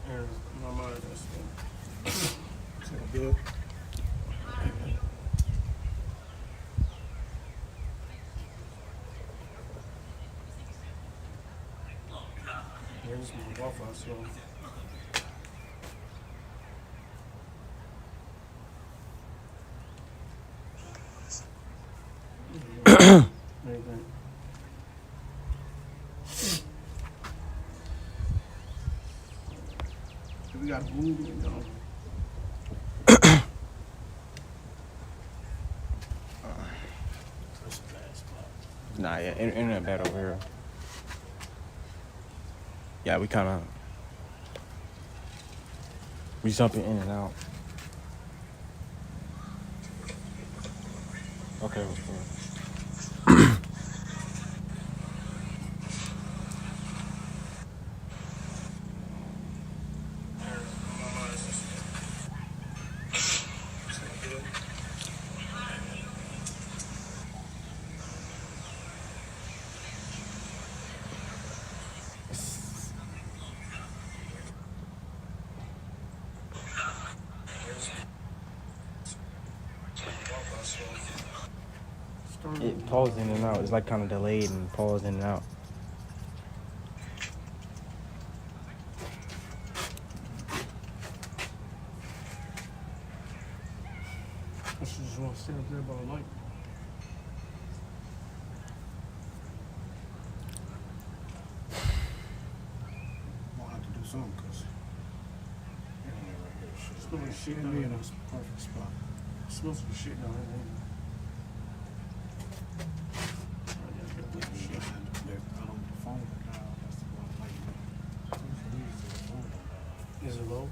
And my mind is Good. here's my Wi-Fi, so anything. We got Google, you know. Nah, yeah, internet bad over here. Yeah, we kind of jumping in and out. Okay, what's good? It paused in and out. It's like kind of delayed and paused in and out. I should just want to stay up there by the light. I'll have to do something because Smells like shit down me here. in a perfect spot. Smells like shit down here. The phone went down. That's the one light. Is it low?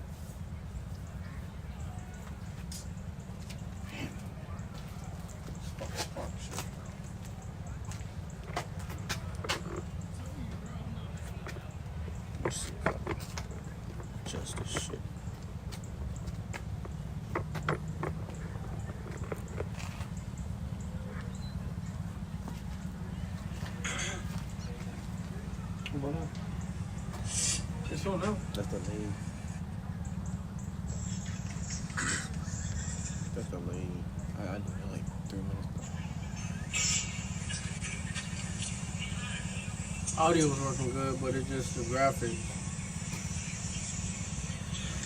Let's see if I can adjust this shit. What about now? It's on now. That's delayed. That's delayed. I do it like 3 minutes. Audio was working good, but it's just the graphic.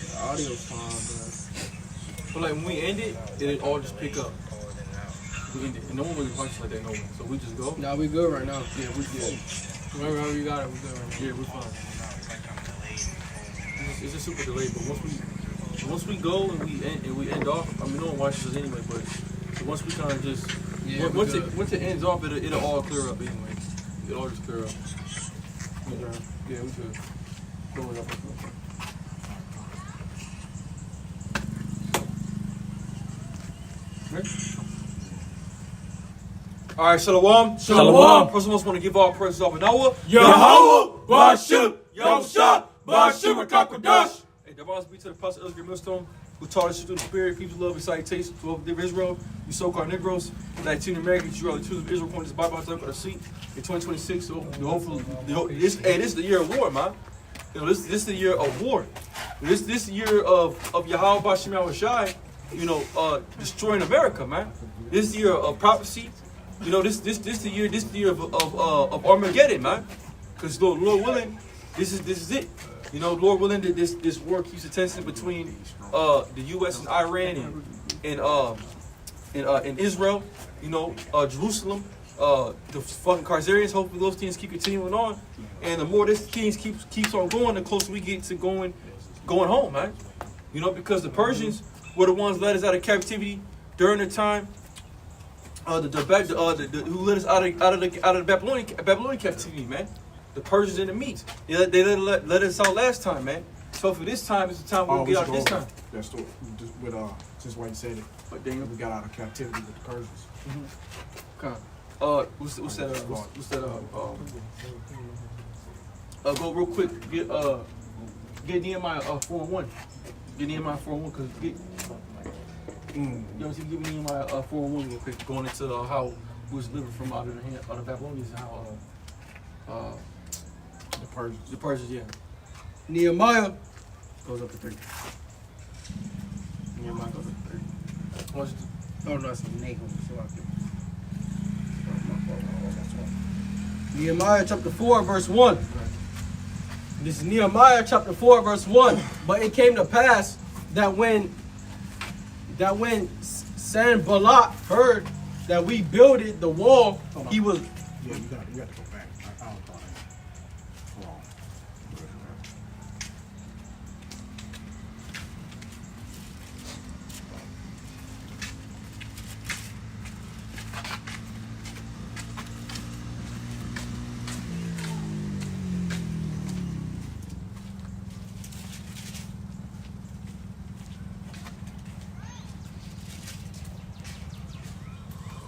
The audio's fine, But like when we end it, it all just pick up. We end it. And no one really punches like that no one. So we just go. but nah, we good right now. Yeah, we good. Wherever you got it, we good right now. Yeah, we're fine. It's just super delayed, but once we go and we end off, I mean no one watches us anyway, but so once we kind of just Yeah, once it ends off, it'll all clear up anyway. It'll all just clear up. Yeah, we good. Go with that. All right, Shalom. Shalom. First of all, I want to give all praises off of Noah. Yahweh, Bashim, Yahusha, Bashim, Kakadash. Hey, Davos be to the Apostle Elder Millstone, who taught us through the Spirit, people's love, and salutation to all of Israel, you so-called Negroes, Latin Americans, you are the children of Israel, according to this Bible, for the seat in 2026. So hopefully, this is the year of war, man. You know, this is the year of war. This year of Yahweh Bashim Yahushai, destroying America, man. This year of prophecy. You know, this the year of Armageddon, man. Because Lord willing, this is it. You know, Lord willing, that this war keeps the tension between the U.S. and Iran and Israel. You know, Jerusalem. The fucking Khazarians. Hopefully, those things keep continuing on, and the more this things keeps on going, the closer we get to going home, man. You know, because the Persians were the ones led us out of captivity during the time. Who let us out of the Babylonian captivity, man? The Persians and the Medes. They let us out last time, man. So for this time, it's the time we'll get out this time. That's the, with just why you said it. But then We got out of captivity with the Persians. okay. What's that? Go real quick. Get Nehemiah 4:1. Get Nehemiah 4:1 because you know, give me Nehemiah 4:1 real quick, going into how we was delivered from out of the Babylonians and how The Persians. the Persians, yeah. Nehemiah Goes up to 3. Nehemiah goes up to 3. What's it- Oh, no, it's Nahum. So I can. Nehemiah chapter 4, verse 1. This is Nehemiah chapter 4, verse 1. But it came to pass that when Sanballat heard that we builded the wall, he was Yeah, you got to go back. I don't thought that. Wrong.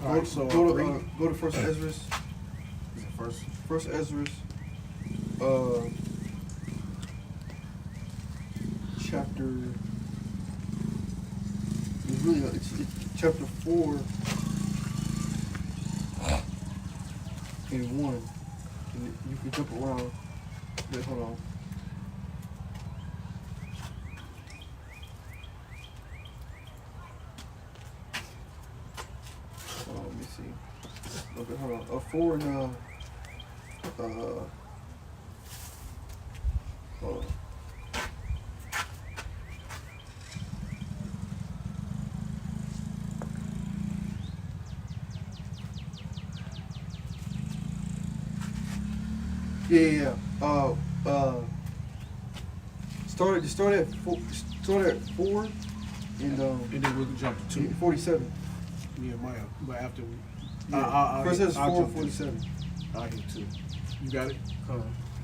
All right, so Go to First Ezra. is it first? First Ezra. Chapter. It's really it's chapter 4 and 1. And you can jump around. Wait, hold on. Let me see. Okay, hold on. 4 and hold on. Yeah. Start at 4. Start at 4 and And then we'll jump to 2. 47. Nehemiah. But after we. Yeah. First Ezra 4 and jump 47. I hit 2. You got it?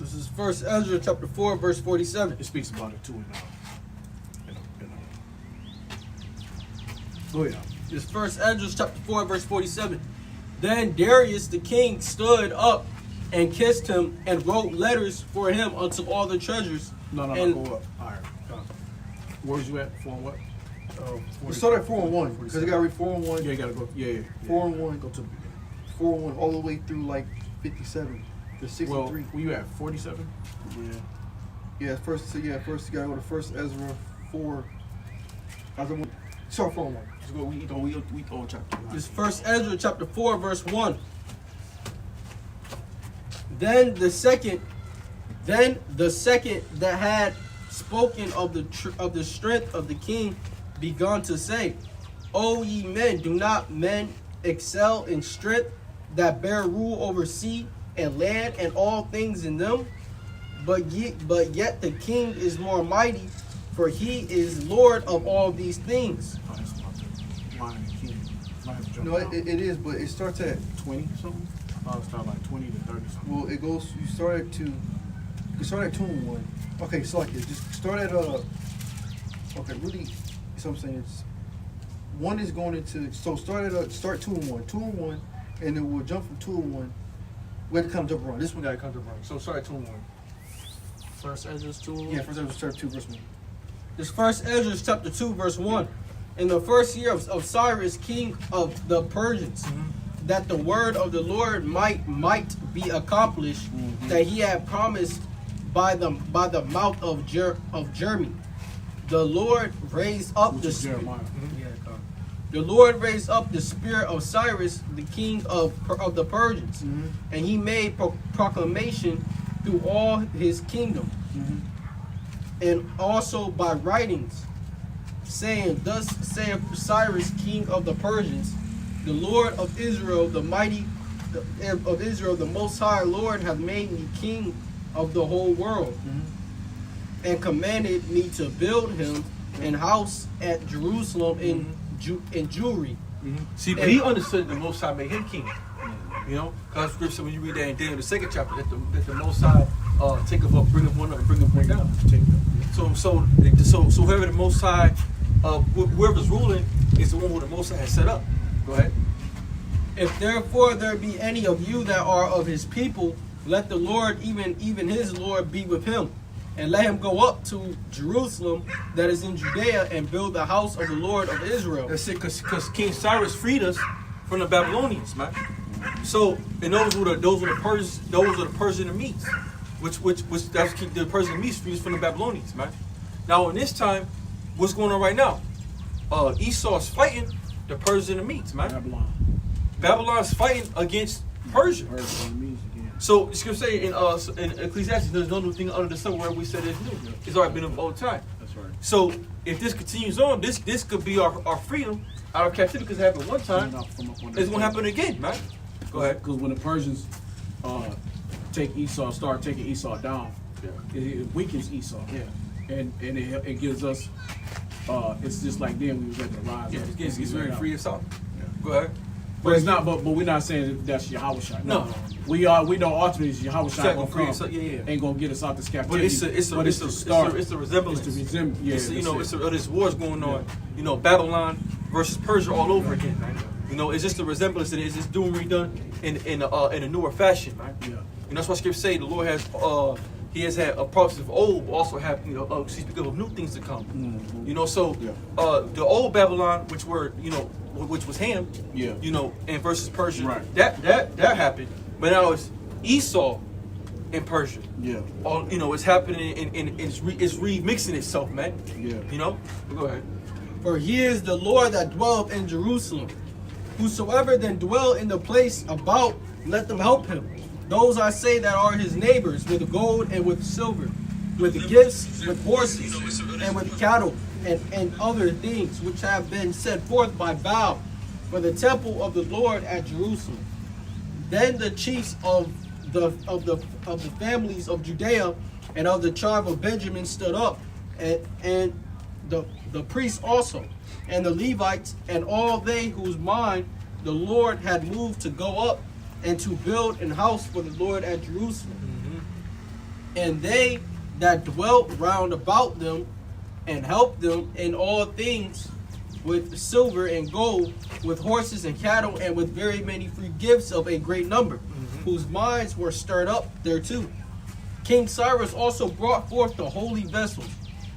this is First Ezra chapter 4, verse 47. It speaks about it too Go ahead. This First Ezra chapter 4, verse 47. Then Darius the king stood up and kissed him and wrote letters for him unto all the treasures. No, And- go up. All right. Where's you at? 4 and what? We start at 4 and 1 because you got to read 4 and 1. Yeah, you gotta go. Yeah. 4 and 1. Go to the beginning. 4 and 1 all the way through like 57 to 63. Well, were you at 47? First you gotta go to First Ezra 4. Start 4 and 1. Let's go. We all chapter. This First Ezra chapter 4, verse 1. Then the second that had spoken of the strength of the king begun to say, O ye men, do not men excel in strength that bear rule over sea and land and all things in them? But yet the king is more mighty, for he is Lord of all these things. Oh, that's about to line the king. Might have to jump No, down. it is, but it starts at 20 something. I was starting like 20 to 30 something. well, it goes. You start at 2. You start at 2 and 1. Okay, so like this. Just start at Okay, really. So I'm saying it's 1 is going into. So start 2 and 1, 2 and 1, and then we'll jump from 2 and 1. We have to kind of jump around. This one got to come to run. So sorry, 2 and 1. First Ezra 2. Yeah, First Ezra chapter 2 verse 1. This First Ezra chapter 2, verse 1. In the first year of Cyrus, king of the Persians, that the word of the Lord might be accomplished, that he had promised by the mouth of Jeremy. The Lord raised up Which is Jeremiah. The Lord raised up the spirit of Cyrus, the king of the Persians, and he made proclamation through all his kingdom, and also by writings, saying, Thus saith Cyrus, king of the Persians, the Lord of Israel, the mighty of Israel, the Most High Lord, hath made me king of the whole world, and commanded me to build him an house at Jerusalem in Jewry. See, but he understood the Most High made him king. You know, because scripture when you read that in Daniel the 2nd chapter, that the Most High take up, bring up one up, and bring up one down. So whoever the Most High, whoever's ruling is the one who the Most High has set up. Go ahead. If therefore there be any of you that are of his people, let the Lord, even his Lord, be with him, and let him go up to Jerusalem that is in Judea, and build the house of the Lord of Israel. That's it, because King Cyrus freed us from the Babylonians, man. So, and those were the Persian Medes, which that's the Persian Medes freed us from the Babylonians, man. Now in this time, what's going on right now? Esau's fighting the Persians and the Medes, man. Babylon's fighting against Persia. So it's gonna say in Ecclesiastes, there's no new thing under the sun where we said it's new. It's already been of old time. That's right. So if this continues on, this could be our freedom out of captivity because it happened one time. It's gonna happen again, man. Go ahead. Because when the Persians start taking Esau down, it weakens Esau. Yeah. And it gives us, it's just like then we was ready to rise. Yeah, up. it's very Right free out. of South. Yeah. Go ahead. But it's not. But we're not saying that's Yahushua. No. We know ultimately Yahushua Exactly, gonna come. so, yeah. Ain't gonna get us out this But captivity. it's a resemblance. It's the resemblance. Yeah. There's wars going on. You know, Babylon versus Persia all over again, man. You know, it's just a resemblance. And it's just doing redone in a newer fashion, man. Yeah. And that's why Scripture say the Lord has He has had a prophecy of old, but also have speak of new things to come. Mm-hmm. You know, so the old Babylon, which was Ham, you know, and versus Persia, Right. that happened. But now it's Esau and Persia. Yeah. All you know, it's happening and it's remixing itself, man. Yeah. You know, but go ahead. For he is the Lord that dwelleth in Jerusalem. Whosoever then dwell in the place about, let them help him. Those I say that are his neighbors, with gold and with silver, with gifts, with horses, and with cattle, and other things which have been set forth by vow for the temple of the Lord at Jerusalem. Then the chiefs of the families of Judea and of the tribe of Benjamin stood up, and the priests also, and the Levites, and all they whose mind the Lord had moved to go up and to build an house for the Lord at Jerusalem. Mm-hmm. And they that dwelt round about them and helped them in all things with silver and gold, with horses and cattle, and with very many free gifts of a great number, whose minds were stirred up thereto. King Cyrus also brought forth the holy vessels,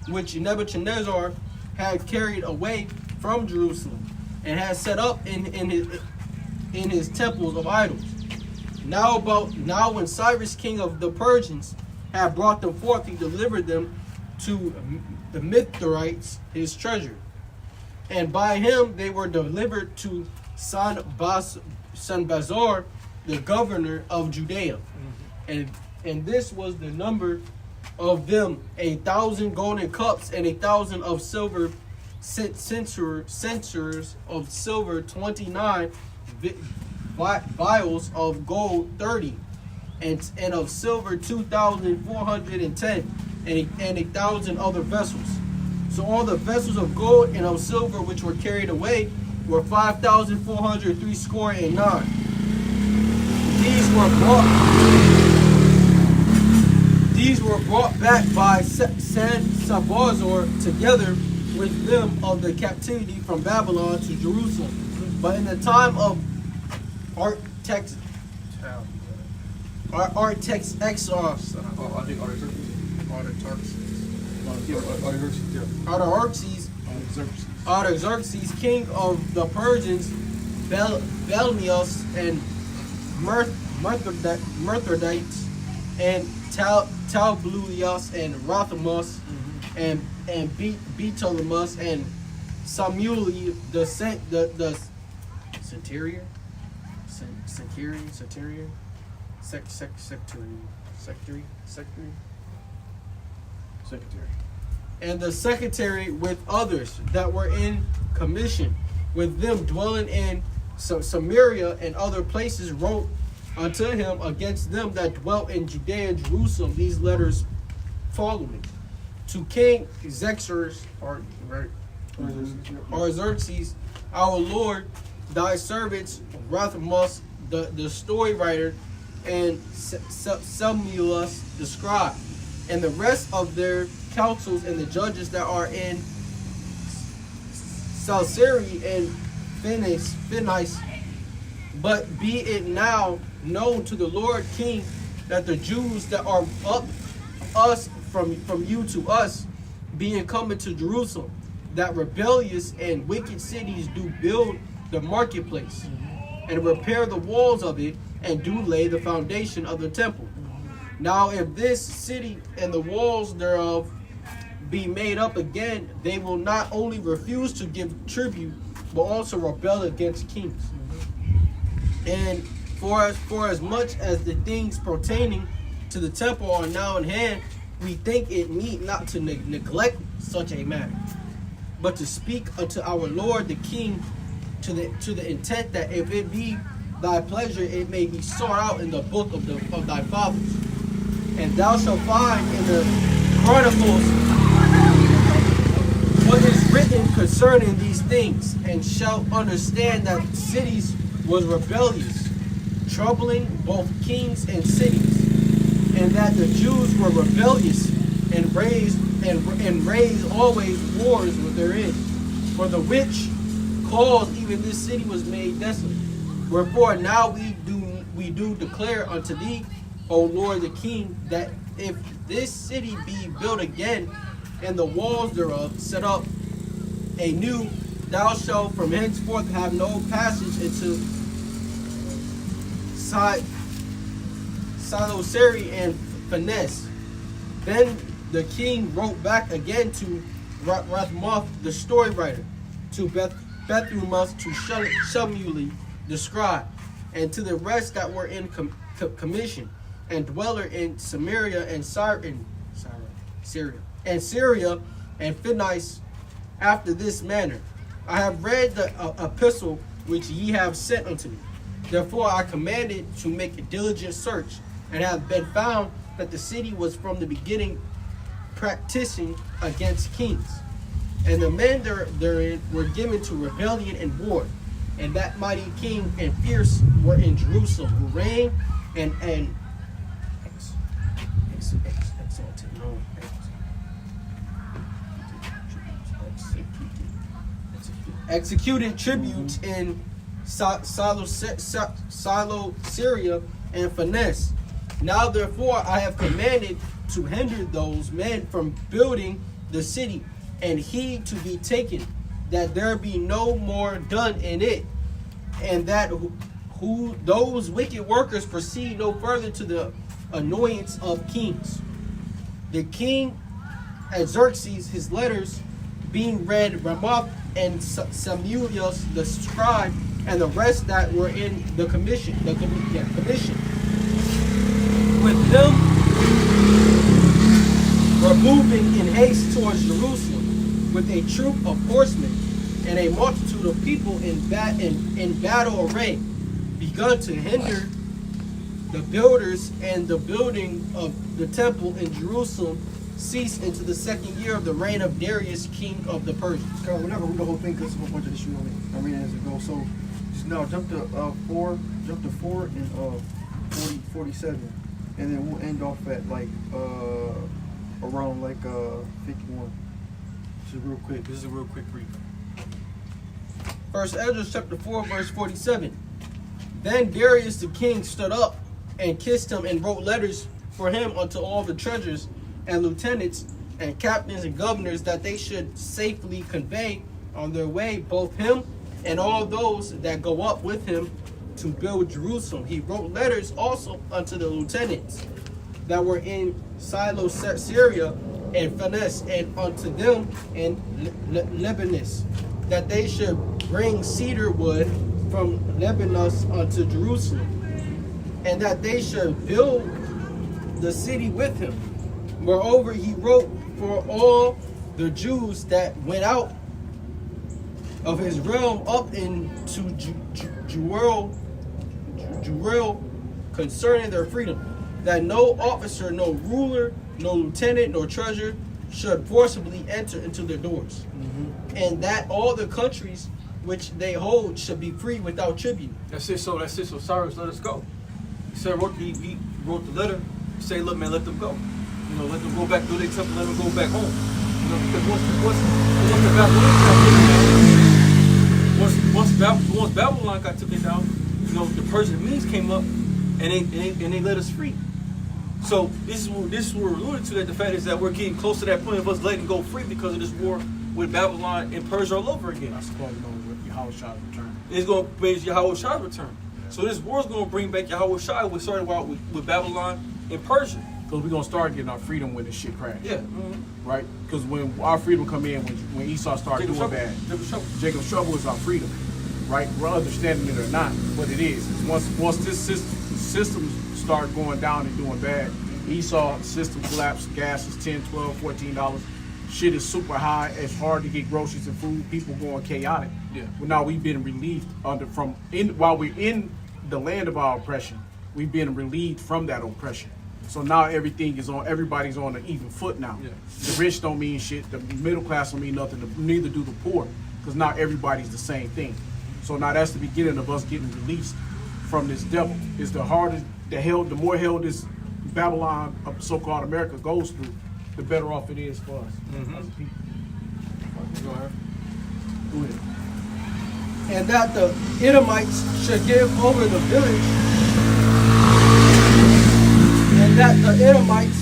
which Nebuchadnezzar had carried away from Jerusalem, and had set up in his temples of idols. Now when Cyrus king of the Persians had brought them forth, he delivered them to the Mithrites, his treasure. And by him they were delivered to Sanballat, the governor of Judea. And this was the number of them, 1,000 golden cups, and 1,000 of silver censers of silver, 29 vials of gold, 30, and of silver 2,410, and 1,000 other vessels. So all the vessels of gold and of silver which were carried away were 5,403 score and 9. These were brought back by Sanballat together with them of the captivity from Babylon to Jerusalem. But in the time of Artaxerxes, king of the Persians, Belmius and Mithridates, and Talbluius and Rothamus, and Betalemus, and Samuel the secretary, and the secretary with others that were in commission with them dwelling in Samaria and other places, wrote unto him against them that dwelt in Judea and Jerusalem these letters following. To King Xerxes, Xerxes, our Lord, thy servants, Rothamus, the story writer, and Samuelus the scribe, and the rest of their councils, and the judges that are in Caesarea and Phoenice. But be it now known to the Lord King that the Jews that are up us from you to us, being coming to Jerusalem, that rebellious and wicked cities do build the marketplace, and repair the walls of it, and do lay the foundation of the temple. Now if this city and the walls thereof be made up again, they will not only refuse to give tribute, but also rebel against kings. And for as much as the things pertaining to the temple are now in hand, we think it meet not to neglect such a matter, but to speak unto our Lord the King to the intent that if it be thy pleasure, it may be sought out in the book of thy fathers. And thou shalt find in the Chronicles what is written concerning these things, and shalt understand that cities was rebellious, troubling both kings and cities, and that the Jews were rebellious and raised always wars with therein, for the which cause even this city was made desolate. Wherefore now we do declare unto thee, O Lord the King, that if this city be built again, and the walls thereof set up anew, thou shalt from henceforth have no passage into Siloseri and Finesse. Then the king wrote back again to Rathmoth the story writer, to Bethumus to Shemuli the scribe, and to the rest that were in commission, and dweller in Samaria and Syria, and Phoenice after this manner. I have read the epistle which ye have sent unto me. Therefore I commanded to make a diligent search, and have been found that the city was from the beginning practicing against kings. And the men therein were given to rebellion and war. And that mighty king and fierce were in Jerusalem, who reigned and executed tributes in Silo, Syria, and Finesse. Now therefore I have commanded to hinder those men from building the city, and heed to be taken, that there be no more done in it, and that who those wicked workers proceed no further to the annoyance of kings. The king Xerxes, his letters being read, Ramoth and Samuelius the scribe, and the rest that were in the commission, with them were moving in haste towards Jerusalem with a troop of horsemen and a multitude of people in battle array, begun to hinder the builders, and the building of the temple in Jerusalem ceased into the 2nd year of the reign of Darius, king of the Persians. We're not gonna read the whole thing because there's a whole bunch of issues on it. I read it as it goes. So just now jump to 4 and 47, and then we'll end off at like around like 51. This is real quick. This is a real quick brief. First Ezra chapter 4 verse 47. Then Darius the king stood up and kissed him, and wrote letters for him unto all the treasurers and lieutenants and captains and governors, that they should safely convey on their way both him and all those that go up with him to build Jerusalem. He wrote letters also unto the lieutenants that were in Silo, Syria, and Finesse, and unto them in Lebanus, that they should bring cedar wood from Lebanus unto Jerusalem, and that they should build the city with him. Moreover, he wrote for all the Jews that went out of his realm up into Jewel concerning their freedom, that no officer, no ruler, no lieutenant, nor treasurer should forcibly enter into their doors, and that all the countries which they hold should be free without tribute. That's it. So Cyrus let us go. He wrote the letter. He said, look, man, let them go. You know, let them go back to their temple. Let them go back home. You know, because once Babylon got taken down, you know, the Persian Medes came up and they let us free. So this is what we're alluding to, that the fact is that we're getting close to that point of us letting go free because of this war with Babylon and Persia all over again. That's called Yahweh's return. It's going to bring Yahweh's return. So this war is going to bring back Yahweh Shai, which started out with Babylon and Persia. Because we're going to start getting our freedom when this shit crashed. Yeah. Right? Because when our freedom come in, when Esau started doing bad, Jacob's trouble is our freedom. Right? We're understanding it or not, but it is. Once this system start going down and doing bad, Esau system collapsed, gas is $10, $12, $14. Shit is super high. It's hard to get groceries and food. People going chaotic. Yeah. But now we've been relieved while we're in the land of our oppression, we've been relieved from that oppression. So now everybody's on an even foot now. Yeah. The rich don't mean shit. The middle class don't mean nothing. Neither do the poor, because now everybody's the same thing. So now that's the beginning of us getting released from this devil. It's the harder, the more hell this Babylon, so-called America, goes through, the better off it is for us as a people. Go ahead. Go ahead. And that the Edomites should give over the village, and that the Edomites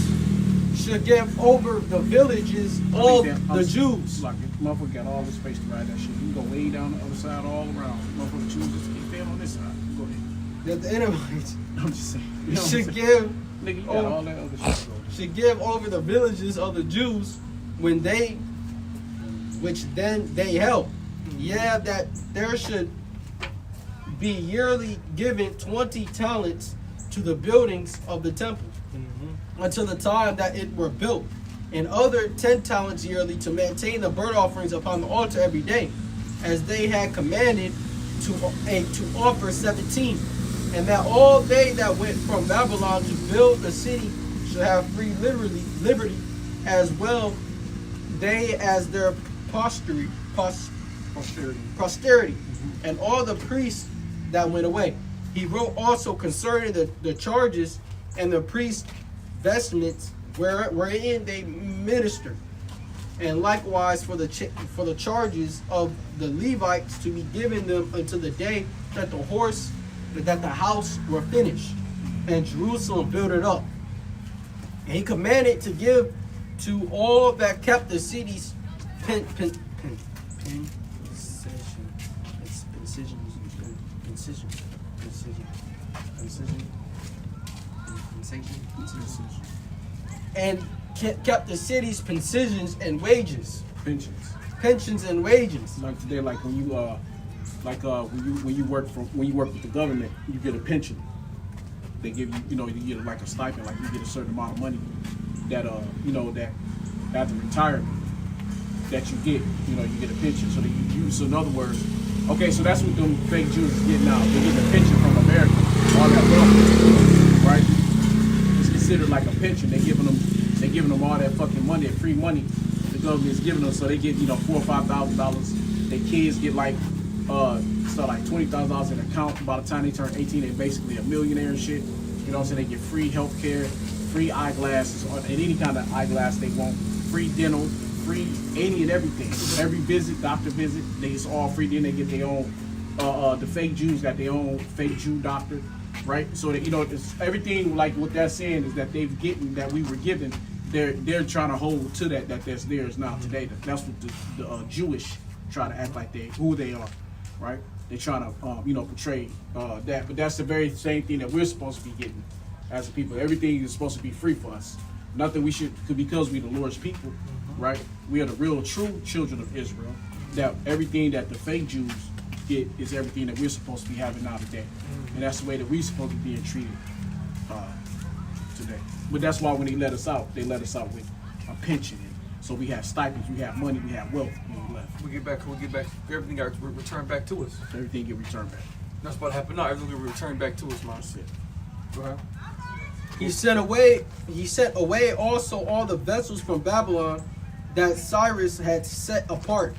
should give over the villages of the Jews. Like, motherfucker got all the space to ride that shit. You can go way down the other side, all around. Motherfucker chooses to keep staying on this side. Go ahead. That the Edomites I'm just saying. You know what I'm should saying? give Nigga, you got all that other shit. should give over the villages of the Jews which then they held. Yeah, that there should be yearly given 20 talents to the buildings of the temple until the time that it were built, and other 10 talents yearly to maintain the burnt offerings upon the altar every day, as they had commanded to offer 17, and that all they that went from Babylon to build the city should have free liberty as well, they as their posterity, and all the priests that went away. He wrote also concerning the charges and the priest's vestments wherein they ministered, and likewise for the charges of the Levites to be given them until the day that the house were finished and Jerusalem builded up. And he commanded to give to all that kept the city's and kept the city's pensions and wages. Pensions and wages. Like today, like when you when you work with the government, you get a pension. They give you, you get like a stipend, like you get a certain amount of money that that after retirement that you get a pension. So so in other words, okay, so that's what them fake Jews is getting out. They're getting a pension from America, all that wealth, right? It's considered like a pension. They're giving them all that fucking money, that free money the government is giving them. So they get $4,000 or $5,000. Their kids get like $20,000 in an account. By the time they turn 18, they're basically a millionaire and shit. You know what I'm saying? They get free health care, free eyeglasses, and any kind of eyeglass they want, free dental, free any and everything. Every visit, doctor visit, it's all free. Then they get their own, the fake Jews got their own fake Jew doctor, right? So that, it's everything like what that's saying is that that we were given, they're trying to hold to that's theirs now today. That's what the Jewish try to act like who they are, right? They're trying to portray that, but that's the very same thing that we're supposed to be getting as a people. Everything is supposed to be free for us. Nothing we should, because we're the Lord's people, right? We are the real, true children of Israel. That everything that the fake Jews get is everything that we're supposed to be having now today, and that's the way that we're supposed to be being treated today. But that's why when they let us out with a pension. So we have stipends, we have money, we have wealth when we left. We get back. Everything got returned back to us. Everything get returned back. That's what happened now. Everything will return back to us, man. That's it. Go ahead. He sent away also all the vessels from Babylon that Cyrus had set apart,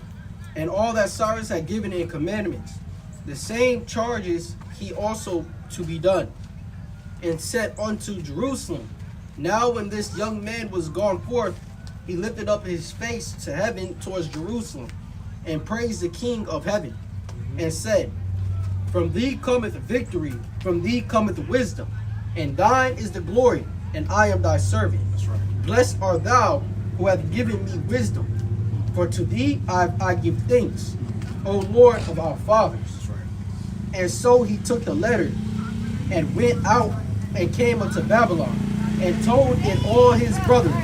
and all that Cyrus had given in commandments. The same charges he also to be done, and sent unto Jerusalem. Now when this young man was gone forth, he lifted up his face to heaven towards Jerusalem, and praised the King of heaven, and said, From thee cometh victory, from thee cometh wisdom, and thine is the glory, and I am thy servant. That's right. Blessed art thou who hath given me wisdom, for to thee I give thanks, O Lord of our fathers. That's right. And so he took the letter, and went out, and came unto Babylon, and told it all his brethren.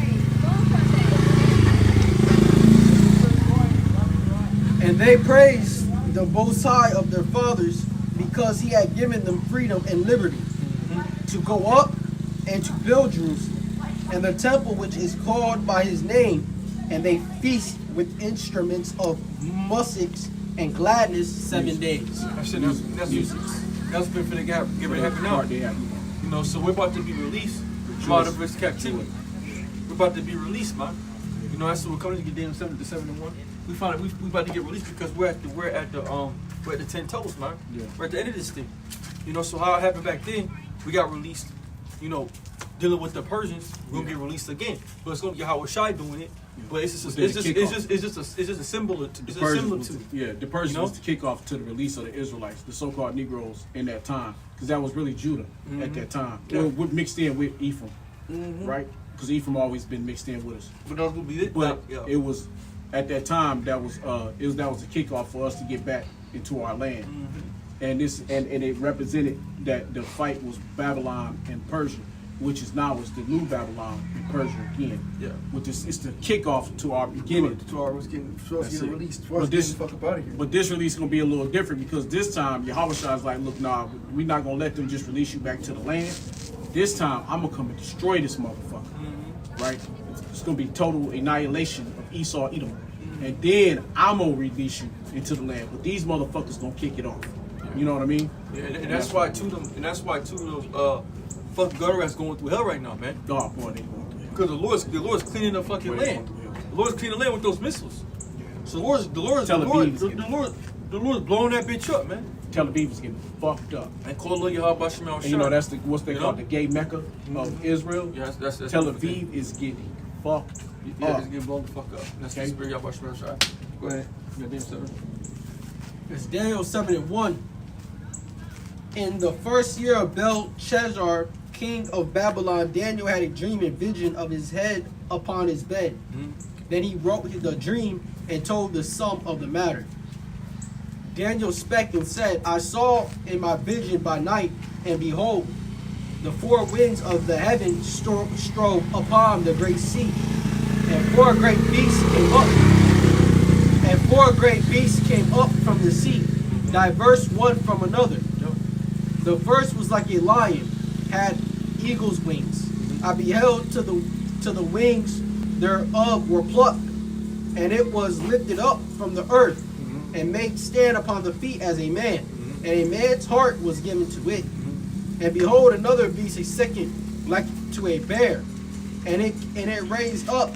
And they praised the Most High of their fathers because he had given them freedom and liberty to go up and to build Jerusalem and the temple which is called by his name, and they feast with instruments of musics and gladness 7 days. That's been finna get ready to happen now. You know, so we're about to be released from out of this captivity. We're about to be released, man. You know, that's what we're coming to get Daniel 7 to 7 and 1. We found we about to get released because we're at the 10 toes, man. Yeah. We're at the end of this thing. You know, so how it happened back then, we got released, you know, dealing with the Persians, we're gonna get released again. But it's gonna get how Shai doing it. But it's just a symbol. It's a symbol to. Yeah, the Persians You know? was the kickoff to the release of the Israelites, the so-called Negroes in that time, because that was really Judah at that time. Yeah. We're mixed in with Ephraim, right? Because Ephraim always been mixed in with us. But that will be it. But yeah. it was at that time that was the kickoff for us to get back into our land, and it represented that the fight was Babylon and Persia, which is now is the new Babylon and Persia again. Yeah. Which is it's the kickoff to our beginning. To our was getting released. But this fuck up out of here. But this release is gonna be a little different because this time Yahweh is like, look, nah, we're not gonna let them just release you back to the land. This time I'm gonna come and destroy this motherfucker. Right? It's gonna be total annihilation of Esau, Edom. And then I'm gonna release you into the land. But these motherfuckers gonna kick it off. You know what I mean? Yeah, and that's why two of those fuck gutter rats going through hell right now, man. Oh boy, they going through hell. Because the Lord's cleaning the fucking Boy, they land. going through hell. The Lord's cleaning the land with those missiles. So the Lord's blowing that bitch up, man. Tel Aviv is getting fucked up. And call Lord Yahweh Shema And you know that's what they You call know? the gay Mecca of Israel. Yeah, that's Tel the thing. Aviv is getting fucked Yeah, up. it's getting blown the fuck up. That's Okay. the spirit Yahweh Shema Shai. Go ahead. You got Daniel 7. It's Daniel 7 and 1. In the first year of Belshazzar, king of Babylon, Daniel had a dream and vision of his head upon his bed. Then he wrote the dream and told the sum of the matter. Daniel spake and said, I saw in my vision by night, and behold, the four winds of the heaven strove upon the great sea, and four great beasts came up. And four great beasts came up from the sea, diverse one from another. The first was like a lion, had eagle's wings. I beheld to the wings thereof were plucked, and it was lifted up from the earth, and made stand upon the feet as a man, and a man's heart was given to it. And behold, another beast, a second, like to a bear, and it raised up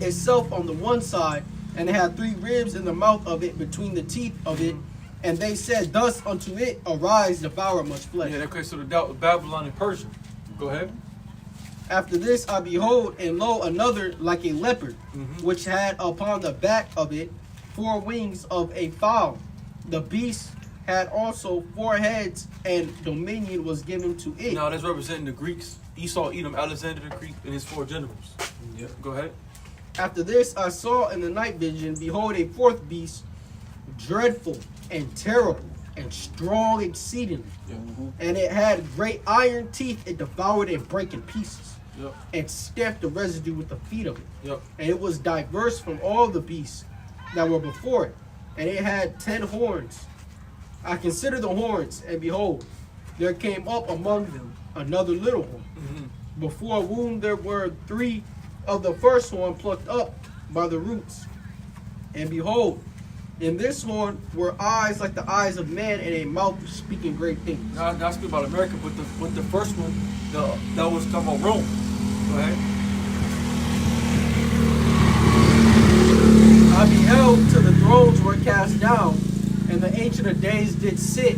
itself on the one side, and it had 3 ribs in the mouth of it between the teeth of it. And they said thus unto it, arise, devour much flesh. Yeah, okay, so the doubt with Babylon and Persia. Go ahead. After this I behold, and lo, another like a leopard, which had upon the back of it 4 wings of a fowl. The beast had also 4 heads, and dominion was given to it. Now that's representing the Greeks. Esau, Edom, Alexander the Greek, and his 4 generals. Yep. Go ahead. After this I saw in the night vision, behold, a 4th beast, dreadful and terrible and strong exceedingly. And it had great iron teeth. It devoured and brake in pieces. Yep. And stamped the residue with the feet of it. Yep. And it was diverse from all the beasts that were before it. And it had 10 horns. I considered the horns, and behold, there came up among them another little horn, before whom there were 3 of the first horn plucked up by the roots. And behold, in this horn were eyes like the eyes of man, and a mouth speaking great things. Now I speak about America, but the first one, that was talking about Rome. Go ahead. I beheld till the thrones were cast down, and the Ancient of Days did sit,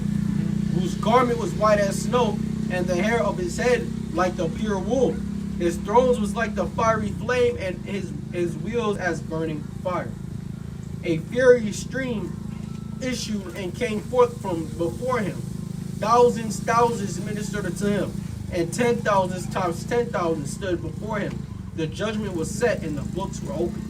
whose garment was white as snow, and the hair of his head like the pure wool. His thrones was like the fiery flame, and his wheels as burning fire. A fiery stream issued and came forth from before him. Thousands ministered unto him, and 10,000 times 10,000 stood before him. The judgment was set, and the books were opened.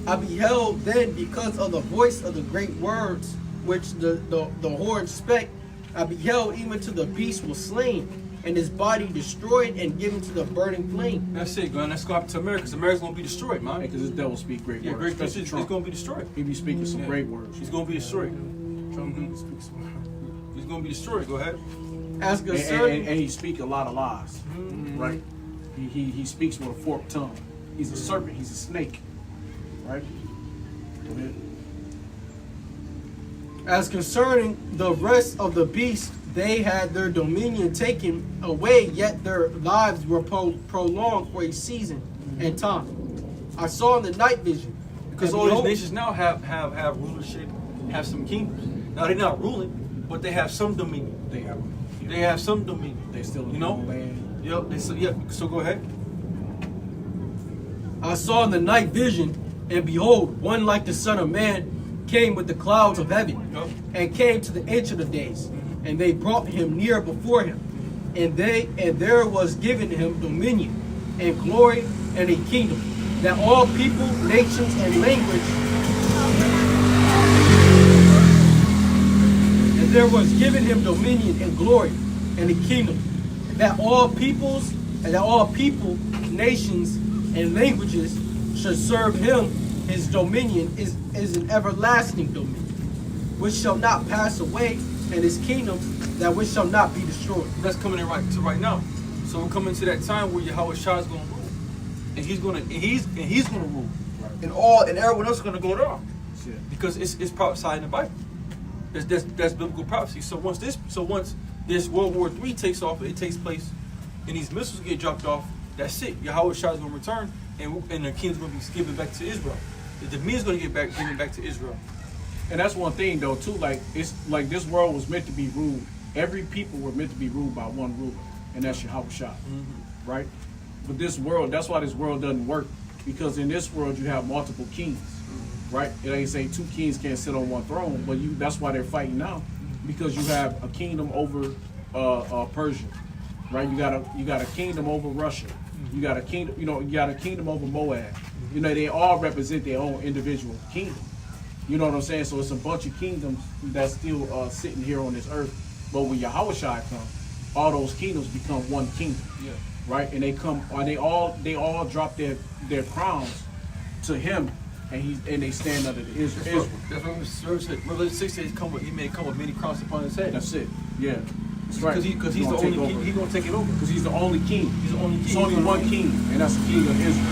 I beheld then, because of the voice of the great words which the horn spake, I beheld even to the beast was slain, and his body destroyed and given to the burning flame. That's it, man. That's going to happen to America, because America's going to be destroyed, man. Because this devil speak great Yeah, words. great. Especially It's Trump. going to be destroyed. He be speaking some Yeah. great words. He's going to be destroyed. Trump needs to speak some. He's going to be destroyed. Go ahead. As concerning, And he speak a lot of lies, right? He speaks with a forked tongue. He's a serpent. He's a snake, right? Go ahead. as concerning the rest of the beasts, they had their dominion taken away, yet their lives were prolonged for a season and time. I saw in the night vision. Because and all these behold, nations now have rulership, have some kingdoms. Now they're not ruling, but they have some dominion. They have some dominion. They still in you know. the land. Yep. So go ahead. I saw in the night vision, and behold, one like the Son of Man came with the clouds of heaven, Yep. and came to the Ancient of Days, and they brought him near before him, and there was given him dominion, and glory, and a kingdom, that all people, nations, and language, and there was given him dominion and glory, and a kingdom, that all peoples, nations, and languages should serve him. His dominion is an everlasting dominion, which shall not pass away, and his kingdom that which shall not be destroyed. That's coming in right now. So we're coming to that time where Yahweh Shah is going to rule, and he's going to rule, and everyone else is going to go down, because it's prophesied in the Bible. That's biblical prophecy. So once this World War III takes off, it takes place, and these missiles get dropped off. That's it. Yahweh Shah is going to return, and the kingdom's going to be given back to Israel. The dominion is going to given back to Israel. And that's one thing though too. Like it's like this world was meant to be ruled. Every people were meant to be ruled by one ruler, and that's Yahweh Shah, right? But this world, that's why this world doesn't work, because in this world you have multiple kings, right? It ain't say two kings can't sit on one throne, but that's why they're fighting now, because you have a kingdom over Persia, right? You got a kingdom over Russia. You got a kingdom, you got a kingdom over Moab. They all represent their own individual kingdom. You know what I'm saying? So it's a bunch of kingdoms that's still sitting here on this earth. But when Yahweh Shai comes, all those kingdoms become one kingdom. Yeah. Right? And they all drop their crowns to him, and they stand under the Israel. That's what Revelation 6 says. He may come with many crowns upon his head. That's it. Yeah. That's right. Because he's the only king. He's going to take it over. Because he's the only king. He's the only king. There's only one king, and that's the king of Israel.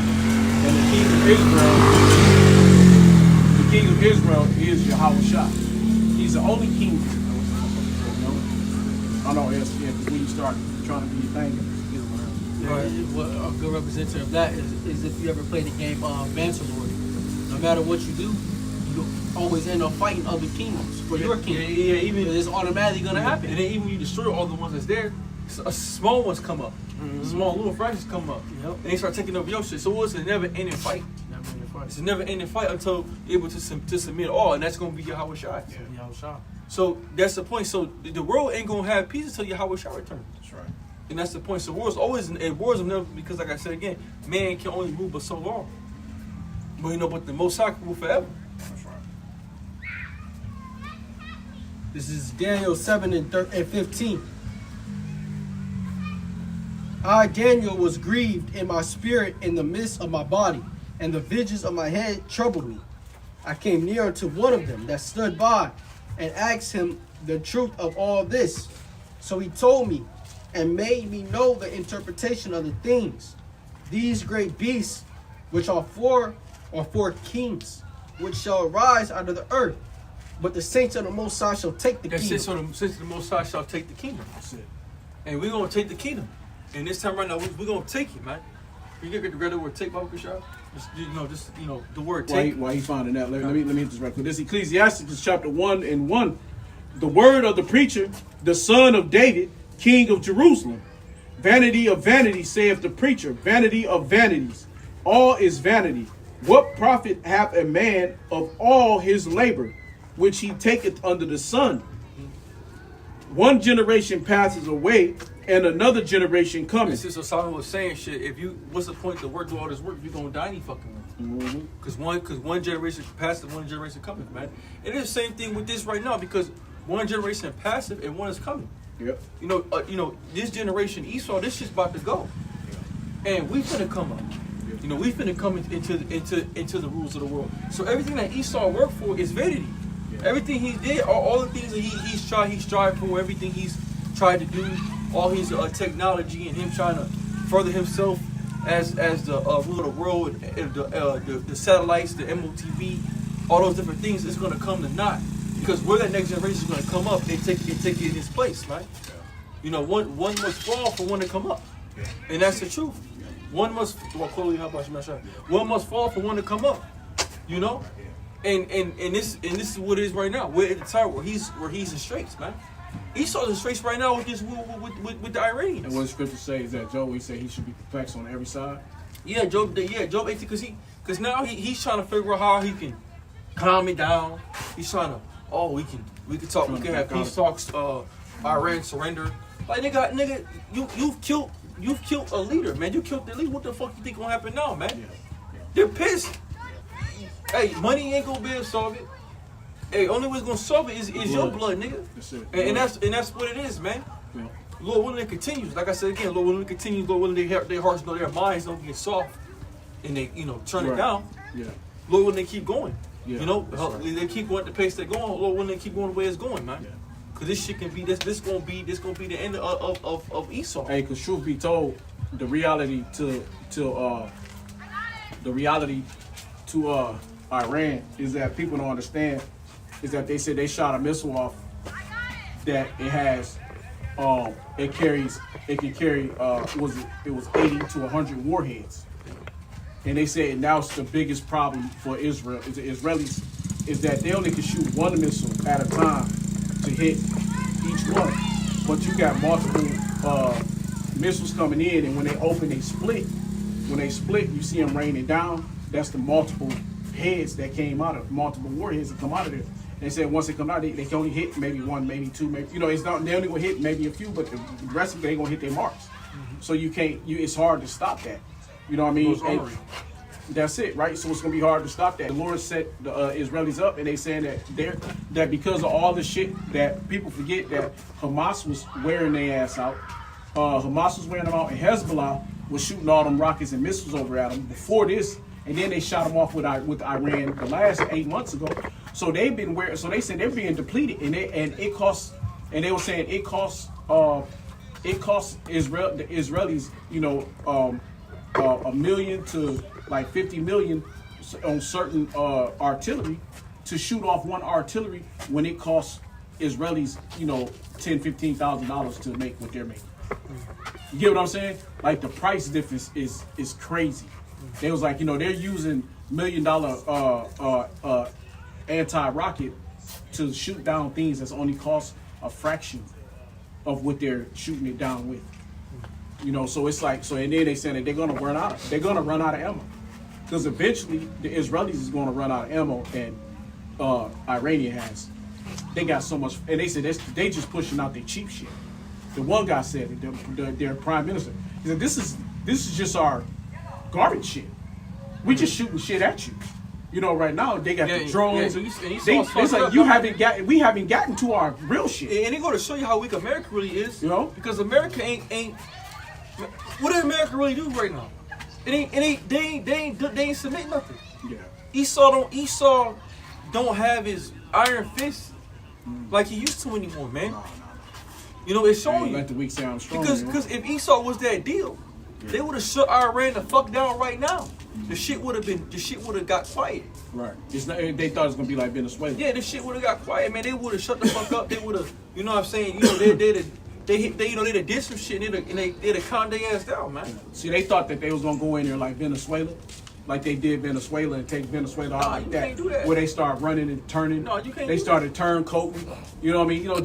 And the king of Israel is Yahweh Shah. He's the only king. I know, yes, yeah, because when you start trying to do your thing, What a good representative of that is if you ever play the game Mansalord. No matter what you do, you always end up fighting other kingdoms for your kingdom. Yeah, even It's automatically going to happen. And then even when you destroy all the ones that's there, small ones come up. Small little fractions come up. Yep. And they start taking over your shit. So it's a never-ending fight. It's a never-ending fight until you're able to submit all, and that's going to be Yahweh Shai. So that's the point. So the world ain't going to have peace until Yahweh Shai returns. That's right. And that's the point. So wars always, wars will never, because like I said again, man can only rule but so long. But the Most High can rule forever. That's right. This is Daniel 7 and 15. I, Daniel, was grieved in my spirit in the midst of my body, and the visions of my head troubled me. I came near to one of them that stood by, and asked him the truth of all this. So he told me, and made me know the interpretation of the things. These great beasts, which are four kings, which shall arise out of the earth. But the saints of the Most High shall take the kingdom. That's it. So the saints of the Most High shall take the kingdom. That's it. And we're going to take the kingdom. And this time right now, we're going to take it, man. You get the word take, Bible Kashar? The word take. Why he finding that? Let me hit this right quick. This Ecclesiastes chapter 1 and 1. The word of the preacher, the son of David, king of Jerusalem. Vanity of vanities, saith the preacher. Vanity of vanities. All is vanity. What profit hath a man of all his labor, which he taketh under the sun? One generation passes away, and another generation cometh. This is what Solomon was saying. Shit, what's the point to work do all this work if you're gonna die any fucking way? Because one generation passes, one generation coming, man. It is the same thing with this right now, because one generation passive and one is coming. Yep. You know, this generation Esau, this shit's about to go, and we finna come up. You know, we finna come into the rules of the world. So everything that Esau worked for is vanity. Yeah. Everything he did, all the things that he strived for, everything he's tried to do, all his technology and him trying to further himself as the ruler of the world, the satellites, the MOTV, all those different things is gonna come to naught. Because where that next generation is gonna come up and take it in its place, right? You know, one must fall for one to come up, and that's the truth. One must one must fall for one to come up, you know, and this is what it is right now. We're at the time where he's in straits, man. Esau's in straits right now with the Iranians. And what the scripture says is that Job, he said he should be perplexed on every side. Yeah, Job 18, because now he's trying to figure out how he can calm it down. He's trying to we can talk, we can have peace talks. Iran surrender. Like nigga, you've killed a leader, man. You killed the leader. What the fuck you think gonna happen now, man? Yeah. They're pissed. Hey, money ain't gonna be able to solve it. Hey, only what's gonna solve it is your blood, nigga. That's it. And that's what it is, man. Yeah. Lord willing, it continues. Like I said again, Lord willing, it continues. Lord willing, their hearts, their minds don't get soft, and they turn it down. Yeah. Lord willing, they keep going. Yeah, You know, right. they keep going at the pace they're going. Lord willing, they keep going the way it's going, man. Yeah. Cause this shit can be this gonna be the end of Esau. Hey, cause truth be told, the reality to Iran is that people don't understand is that they said they shot a missile off that it has it can carry it was 80 to 100 warheads. And they said now it's the biggest problem for Israel is the Israelis is that they only can shoot one missile at a time to hit each one. But you got multiple missiles coming in, and when they open, they split. When they split, you see them raining down. That's the multiple heads that came out of multiple warheads that come out of there. They said once they come out, they can only hit maybe one, maybe two, maybe it's not. They only gonna hit maybe a few, but the rest of them they gonna hit their marks. So you can't. It's hard to stop that. You know what I mean? And that's it, right? So it's gonna be hard to stop that. The Lord set the Israelis up, and they saying that because of all the shit that people forget that Hamas was wearing their ass out. Hamas was wearing them out, and Hezbollah was shooting all them rockets and missiles over at them before this, and then they shot them off with Iran the last 8 months ago. So they've been wearing. So they said they're being depleted, and it costs. And they were saying it costs Israel the Israelis, $1 million to like 50 million on certain artillery to shoot off one artillery when it costs Israelis, $10,000-$15,000 to make what they're making. You get what I'm saying? Like the price difference is crazy. They was like, they're using $1 million anti-rocket to shoot down things that's only cost a fraction of what they're shooting it down with. So it's like, and then they saying that they're gonna run out of ammo. Because eventually the Israelis is gonna run out of ammo, and Iranian has. They got so much, and they said they just pushing out their cheap shit. The one guy said, their prime minister, he said, this is just our garbage shit. We just shooting shit at you. Right now they got the drones. It's like we haven't gotten to our real shit. And they go to show you how weak America really is. Because America ain't. What did America really do right now? They ain't submit nothing. Yeah. Esau don't have his iron fist like he used to anymore, man. It's showing you. Let the weak sound strong. Because if Esau was that deal, they would have shut Iran the fuck down right now. The shit would have got quiet. Right. They thought it was gonna be like Venezuela. Yeah, the shit would have got quiet, man. They would have shut the fuck up. They would have, you know what I'm saying? They'd have did some shit and they'd have calmed their ass down, man. See, they thought that they was gonna go in there like Venezuela, like they did Venezuela, and take Venezuela out like that. Can't do that. Where they start running and turning. No, you can't. They started turncoating. You know what I mean?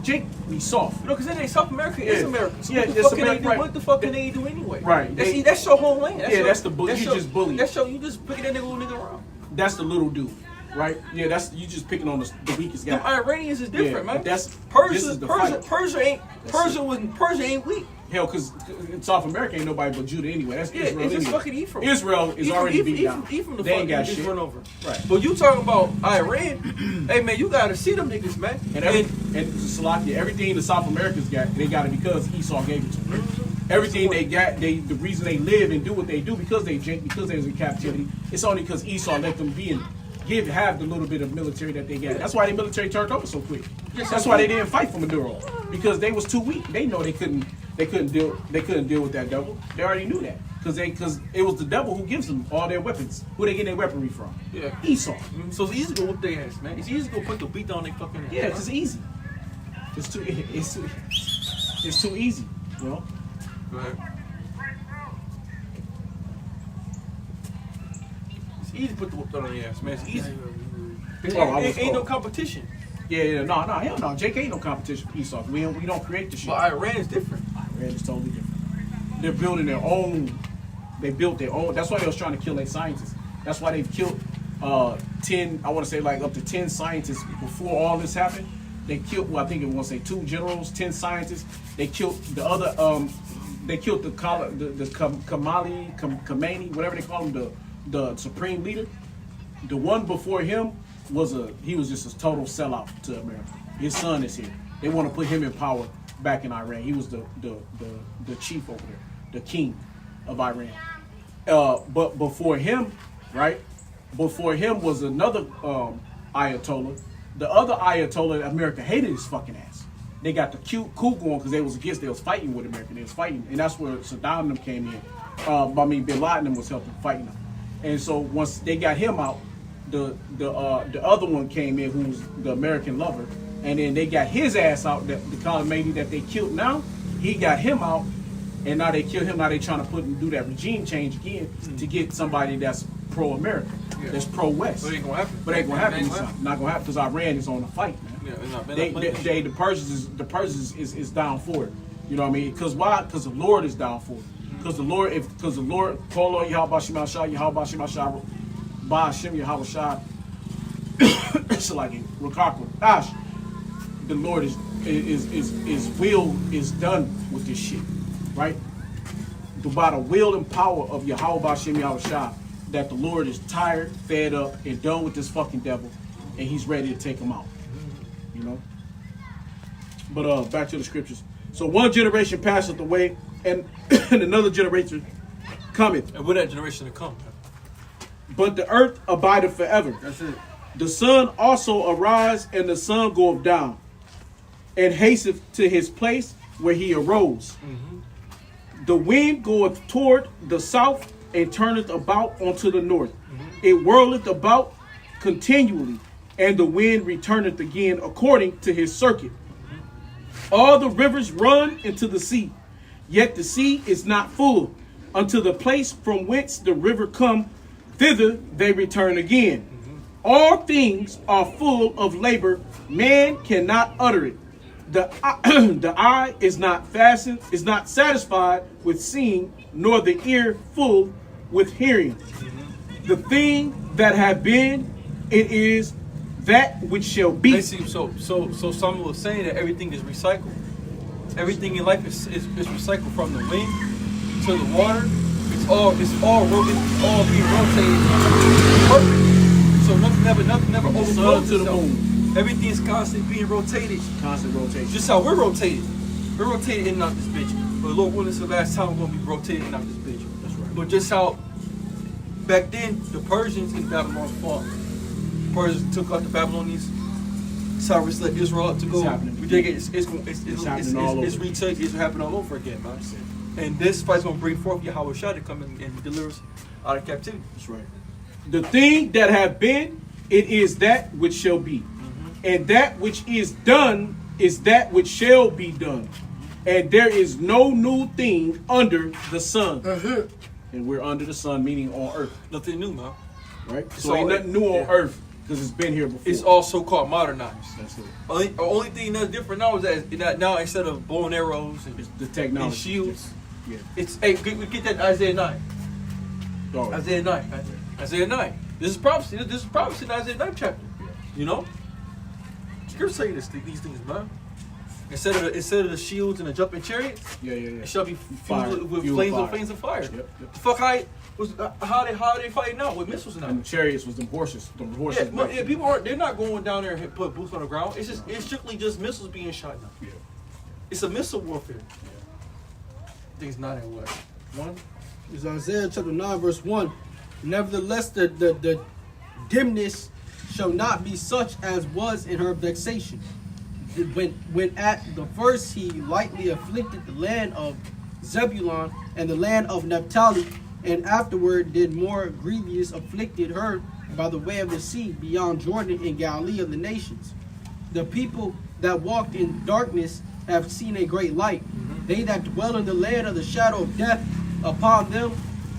Jake be soft. Because then South America is America. So what the fuck can they do anyway? Right. That's your homeland. That's the bully. You just bully. You just picking that little nigga around. That's the little dude. right? Yeah, that's you just picking on the weakest guy. The Iranians is different, Yeah, man. but this Persia, is the fight. Persia ain't weak. Hell, because in South America ain't nobody but Judah anyway. That's Yeah, Israel it's just anyway. fucking Ephraim. Israel is already beat down. Ephraim the They ain't got fucking shit. run over. Right. But you talking about Iran? Hey man, you gotta see them niggas, man. And Salakia, everything the South Americans got, they got it because Esau gave it to them. Everything they got, the reason they live and do what they do because they was in captivity. It's only because Esau let them be in. Have the little bit of military that they got. That's why the military turned over so quick. That's why they didn't fight for Maduro because they was too weak. They know they couldn't deal with that devil. They already knew that because it was the devil who gives them all their weapons. Who they get their weaponry from? Yeah, Esau. So it's easy to go whoop their ass, man. It's easy to go put the beat down their fucking ass. Yeah, it's easy. It's too easy. You know. Right. It's easy to put the whoop down on their ass, man. It's easy. It ain't no competition. Yeah, no, hell no. Jake ain't no competition for Esau. We don't create the shit. But Iran is different. Iran is totally different. They're building their own. They built their own. That's why they was trying to kill their scientists. That's why they've killed 10. I want to say like up to 10 scientists before all this happened. They killed. Well, I think it was 2 generals, 10 scientists. They killed the other. They killed the Khamenei, whatever they call him, the supreme leader. The one before him he was just a total sellout to America. His son is here. They want to put him in power back in Iran. He was the chief over there, the king of Iran. But before him, right? Before him was another Ayatollah. The other Ayatollah, America hated his fucking ass. They got the coup going because they was fighting with America. They was fighting, and that's where Saddam and them came in. Bin Laden was helping fighting them. And so once they got him out, the other one came in who was the American lover, and then they got his ass out. The Khamenei that they killed now, he got him out, and now they killed him. Now they trying to do that regime change again to get somebody that's pro-America, that's pro-West. But it ain't gonna happen. But it ain't gonna happen. Not gonna happen because Iran is on the fight, man. Yeah, it's not, The Persians is down for it. You know what I mean? Because why? Because the Lord is down for it. Because the Lord, call on Yahweh Shema Shah, Yahweh Shema Shah, Ba'ashem Yahweh Shah. It's like Rakakwa. Ash. The Lord is will is done with this shit, right? By the will and power of Yahweh Ba'ashem Yahweh Shah, that the Lord is tired, fed up, and done with this fucking devil, and He's ready to take him out. You know. But back to the scriptures. So one generation passeth away, and another generation cometh. And with that generation to come. But the earth abideth forever. That's it. The sun also arise, and the sun goeth down, and hasteth to his place where he arose. The wind goeth toward the south, and turneth about unto the north. It whirleth about continually, and the wind returneth again according to his circuit. All the rivers run into the sea, yet the sea is not full. Unto the place from whence the river come, thither they return again. All things are full of labor, man cannot utter it. The eye is not satisfied with seeing, nor the ear full with hearing. The thing that have been, it is that which shall be. So someone was saying that everything is recycled. Everything in life is recycled, from the wind to the water. It's all being rotated perfect. So nothing never overflows to the moon. Everything is constantly being rotated. Constant rotation. Just how we're rotated. We're rotated in and out this bitch. But Lord willing, it's the last time we're gonna be rotated in and out this bitch. That's right. But just how back then the Persians in Babylon fought. Persians took out the Babylonians. Cyrus let Israel up to go. We think it's happening all over again, man. And this fight's gonna bring forth Yahweh Shah to come and deliver us out of captivity. That's right. The thing that have been, it is that which shall be. And that which is done is that which shall be done. And there is no new thing under the sun. And we're under the sun, meaning on earth. Nothing new, man. Right? So ain't nothing new on earth because it's been here before. It's all so-called modernized. That's it. Only thing that's different now is that now instead of bow and arrows and, It's the technology. and shields, Yeah. it's we get that Isaiah 9. Oh, Isaiah 9. This is prophecy. This is prophecy in Isaiah 9th chapter. You know? Scripture say these things, man. Instead of the shields and the jumping chariots, it shall be filled with flames of fire. Yep. The fuck how they fighting now with missiles now? And the chariots was the horses. People they're not going down there and put boots on the ground. It's strictly just missiles being shot now. Yeah. It's a missile warfare. I think it's not in what? 1? It's Isaiah chapter 9, verse 1. Nevertheless, the dimness shall not be such as was in her vexation. When at the first he lightly afflicted the land of Zebulun and the land of Naphtali, and afterward did more grievous afflicted her by the way of the sea beyond Jordan in Galilee of the nations. The people that walked in darkness have seen a great light. They that dwell in the land of the shadow of death, upon them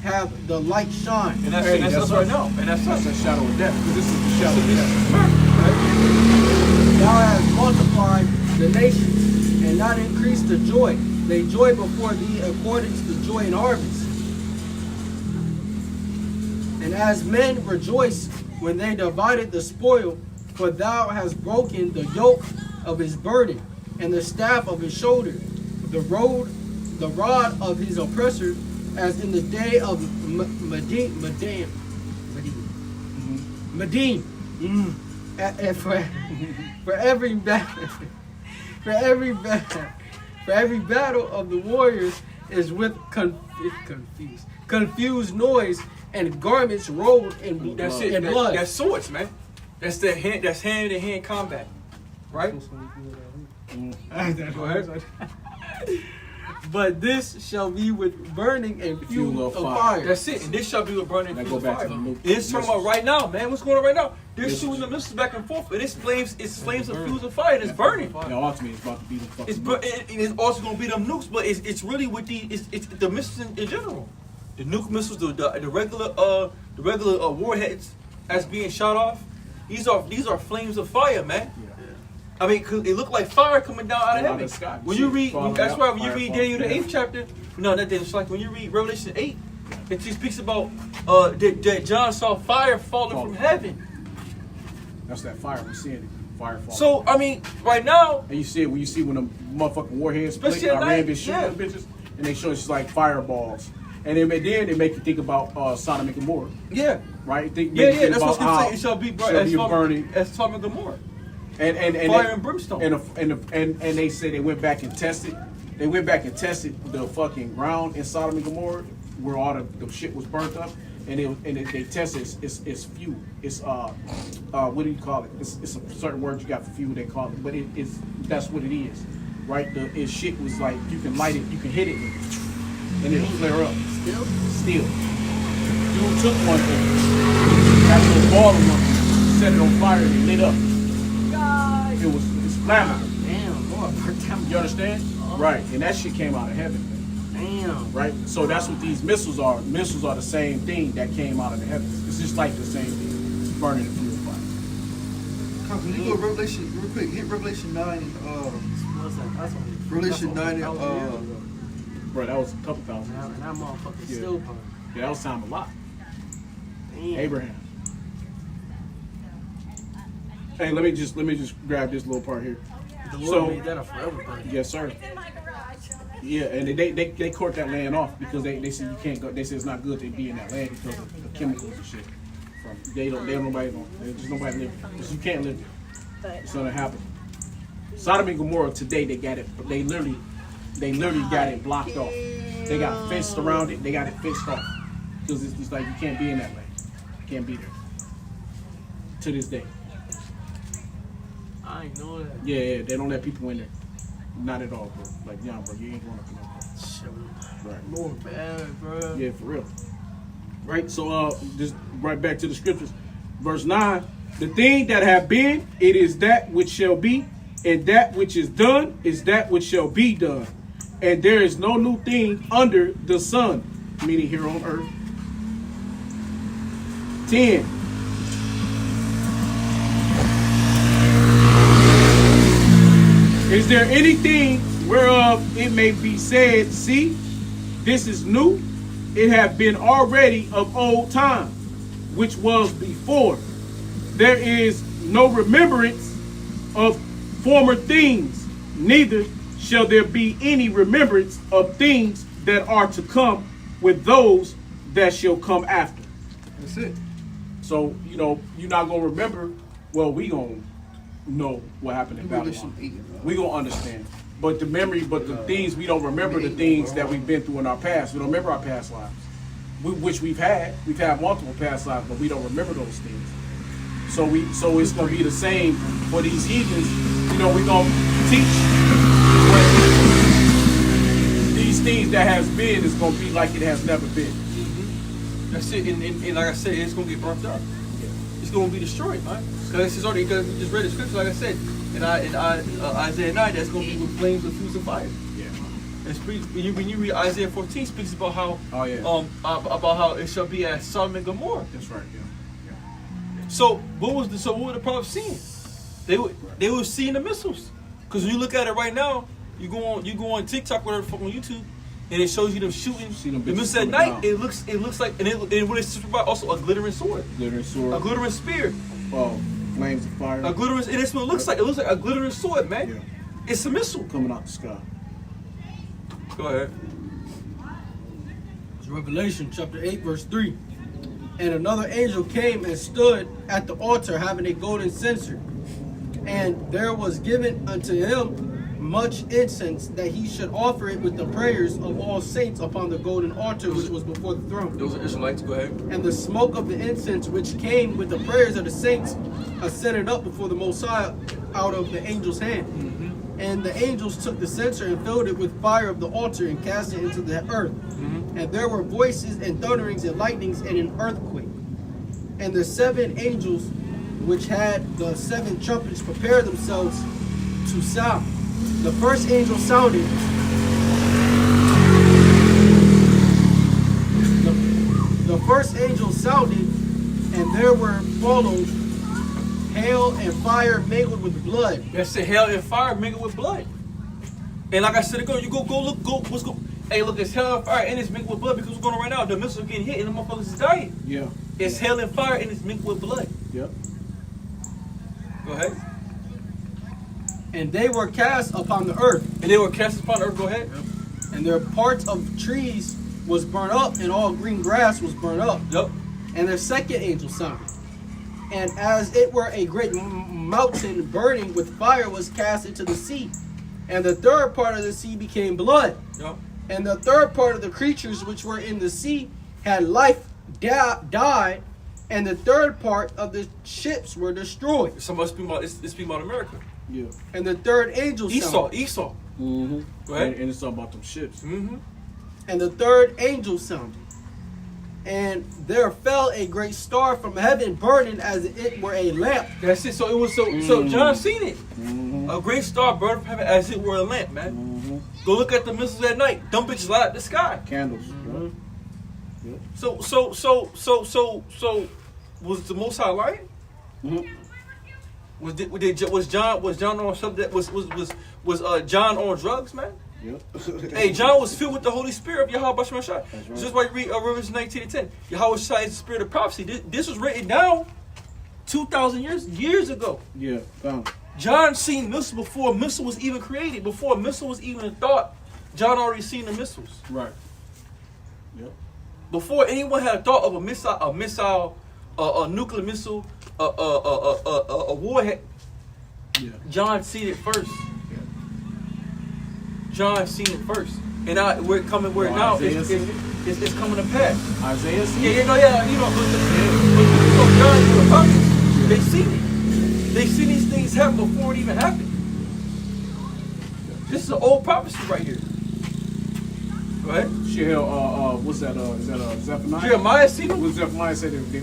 have the light shine. And that's us right now. And that's the shadow of death. This is the shadow of death. Thou hast multiplied the nations and not increased the joy. They joy before thee according to the joy in harvest. And as men rejoice when they divided the spoil, for thou hast broken the yoke of his burden and the staff of his shoulder, the rod of his oppressor, as in the day of Medin. And for every battle of the warriors is with confused noise and garments rolled in blood. That's it. That's swords, man. That's hand-to-hand combat, right? Go ahead. But this shall be with burning and fuel of fire. That's it. And this shall be with burning and fuel of fire. To It's talking about right now, man. What's going on right now? They're shooting the missiles back and forth, and it's flames of fuels of fire, and it's burning. Now, ultimately, it's about to be the fucking It's also going to be them nukes, but it's really with it's the missiles in general. The nuke missiles, the regular warheads that's being shot off. These are flames of fire, man. I mean, cause it looked like fire coming down out of heaven. Sky. When you read, that's why when you read Daniel the 8th chapter, no, that didn't. It's like when you read Revelation 8, it speaks about that John saw fire falling from heaven. That's that fire. We're seeing it. Fire falling. So I mean, right now, and you see it when the motherfucking warheads split. Especially at Iran night, been shooting them bitches, and they show it's like fireballs. And then they make you think about Sodom and Gomorrah. Yeah. Right? That's what I'm saying. It shall be burning. As Sodom and Gomorrah. And fire and brimstone. And they say they went back and tested. They went back and tested the fucking ground in Sodom and Gomorrah where all the shit was burnt up. And they tested it's fuel. It's what do you call it? It's a certain word you got for fuel they call it, but that's what it is, right? Its shit was like you can light it, you can hit it, and it'll flare up. Still. Dude took one thing, had a little ball of one, set it on fire and it lit up. It's flammable. Damn, boy, you understand? Right, and that shit came out of heaven. Damn. Right? So that's what these missiles are. Missiles are the same thing that came out of the heavens. It's just like the same thing. It's burning the fuel fire. Can you go to Revelation real quick? Hit Revelation 9 Revelation 9 Bro, that was a couple thousand. And that motherfucker still burning. Yeah, that was time a lot. Damn. Abraham. Hey, let me just grab this little part here. The Lord made that a forever burn. Yes, sir. Yeah, and they court that land off because they say you can't go. They say it's not good to be in that land because of the chemicals and shit. Nobody live there. Because you can't live there. It's gonna happen. Sodom and Gomorrah today they got it. They literally got it blocked off. They got fenced around it. They got it fenced off because it's just like you can't be in that land. You can't be there. To this day. I ain't know that. Yeah, they don't let people in there. Not at all, bro. Like, bro, you ain't going up in there. Right. More bad, bro. Yeah, for real. Right, so just right back to the scriptures. Verse 9, the thing that have been, it is that which shall be, and that which is done is that which shall be done. And there is no new thing under the sun, meaning here on earth. 10. Is there anything whereof it may be said, see, this is new? It hath been already of old time. which was before. There is no remembrance of former things, neither shall there be any remembrance of things that are to come with those that shall come after. That's it. So, you know, you're not going to remember, well, we going to know what happened in Babylon. We going to understand. But the things we don't remember, the things that we've been through in our past. We don't remember our past lives, which we've had. We've had multiple past lives, but we don't remember those things. So it's going to be the same for these heathens. You know, we're going to teach what these things that has been is going to be like it has never been. That's it. And like I said, it's going to get burnt up. It's going to be destroyed, man. Because we just read the scripture, like I said, in Isaiah 9, that's going to be with flames of fuse and fire. Yeah. When you read Isaiah 14, it speaks about how about how it shall be as Sodom and Gomorrah. That's right. Yeah. So what were the prophets seeing? They were seeing the missiles. Because when you look at it right now, you go on TikTok, whatever, on YouTube, and it shows you them shooting the missiles at night. Down. It looks like, and what it's about also a glittering sword. A glittering spear. Oh, flames of fire. A glittering, and it's what it looks like. It looks like a glittering sword, man. Yeah. It's a missile coming out the sky. Go ahead. It's Revelation chapter 8, verse 3. And another angel came and stood at the altar having a golden censer. And there was given unto him much incense, that he should offer it with the prayers of all saints upon the golden altar which was before the throne. Those are Israelites, go ahead. And the smoke of the incense which came with the prayers of the saints ascended up before the Most High out of the angel's hand. Mm-hmm. And the angels took the censer and filled it with fire of the altar and cast it into the earth. Mm-hmm. And there were voices and thunderings and lightnings and an earthquake. And the 7 angels which had the 7 trumpets prepared themselves to sound. The first angel sounded. The first angel sounded, and there were followed hail and fire mingled with blood. That's the hail and fire mingled with blood. And like I said, you go look, what's going. Hey, look, it's hell and fire and it's mingled with blood because what's going on right now? The missiles are getting hit and the motherfuckers is dying. Yeah. It's hell and fire and it's mingled with blood. Yep. Go ahead. And they were cast upon the earth. And they were cast upon the earth. Go ahead. Yep. And their parts of trees was burnt up, and all green grass was burnt up. Yep. And their second angel sounded. And as it were a great mountain burning with fire was cast into the sea. And the third part of the sea became blood. Yep. And the third part of the creatures which were in the sea had life died. And the third part of the ships were destroyed. Somebody speaking about America. Yeah. And the third angel sounded. Esau. Mm-hmm. Go ahead. And it's talking about them ships. Mm-hmm. And the third angel sounded. And there fell a great star from heaven, burning as it were a lamp. That's it. So it was so John seen it. Mm-hmm. A great star burned from heaven as it were a lamp, man. Mm-hmm. Go look at the missiles at night. Dumb bitches light up the sky. Candles. Mm-hmm. Yep. So was the Most High lying? Mm-hmm. Was John on something that was John on drugs, man? Yep. Hey, John was filled with the Holy Spirit of Yahweh Bashar Shai. That's right. Just why you read Revelation 19:10. Yahweh Shai is the spirit of prophecy. This was written down 2,000 years ago. Yeah, found. John seen missiles before a missile was even created. Before a missile was even a thought, John already seen the missiles. Right. Yep. Before anyone had a thought of a missile, a nuclear missile, a warhead, John seen it first. Yeah. John seen it first, and now now it's coming to pass. Isaiah seen it. But John and the prophets, they seen it. They seen these things happen before it even happened. This is an old prophecy right here. Go ahead. What's that? Is that Zephaniah? Jeremiah seen it. What Zephaniah said? The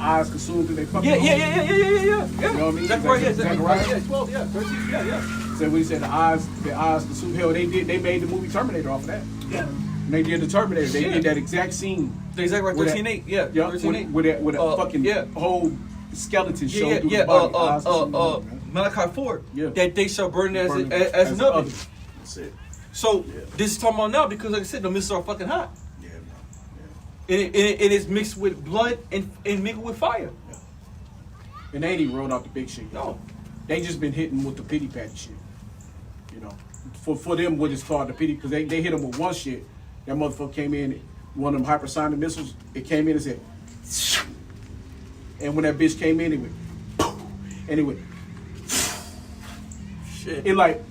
eyes consumed through their fucking. Yeah. You know what I mean? Zechariah 12, 13, yeah. So when he said the eyes consumed, hell, they made the movie Terminator off of that. Yeah. And they did the Terminator. They did that exact scene. Zechariah 13:8, yeah. 13:8. With that fucking whole skeleton show through the body. Malachi 4. Yeah. That they shall burn as an oven. That's it. So this is talking about now because, like I said, the missiles are fucking hot. Yeah. it is mixed with blood and mingled with fire. And they ain't even rolled out the big shit. No. They just been hitting with the pity patty shit. You know, for them, what is called the pity, because they hit them with one shit. That motherfucker came in, one of them hypersonic missiles. It came in and said, and when that bitch came in, it went, and it went. Shit. It like,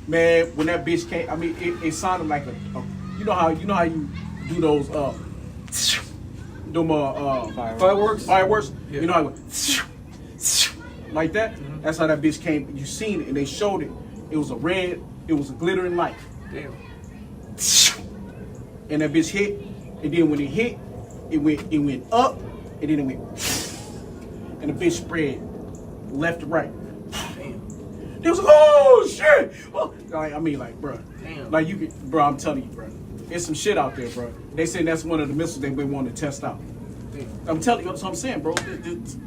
man, when that bitch came, I mean, it sounded like a you know how you do those Fireworks. You Yeah. know how it went, like that. Mm-hmm. That's how that bitch came. You seen it, and they showed it. It was a red. It was a glittering light. Damn. And that bitch hit, and then when it hit, it went up, and then it went, and the bitch spread left to right. Damn. They was like, oh shit! Well, like, I mean, like, bro, Damn. like you, bro. I'm telling you, bro. There's some shit out there, bro. They say that's one of the missiles they've been wanting to test out. I'm telling you, that's what I'm saying, bro.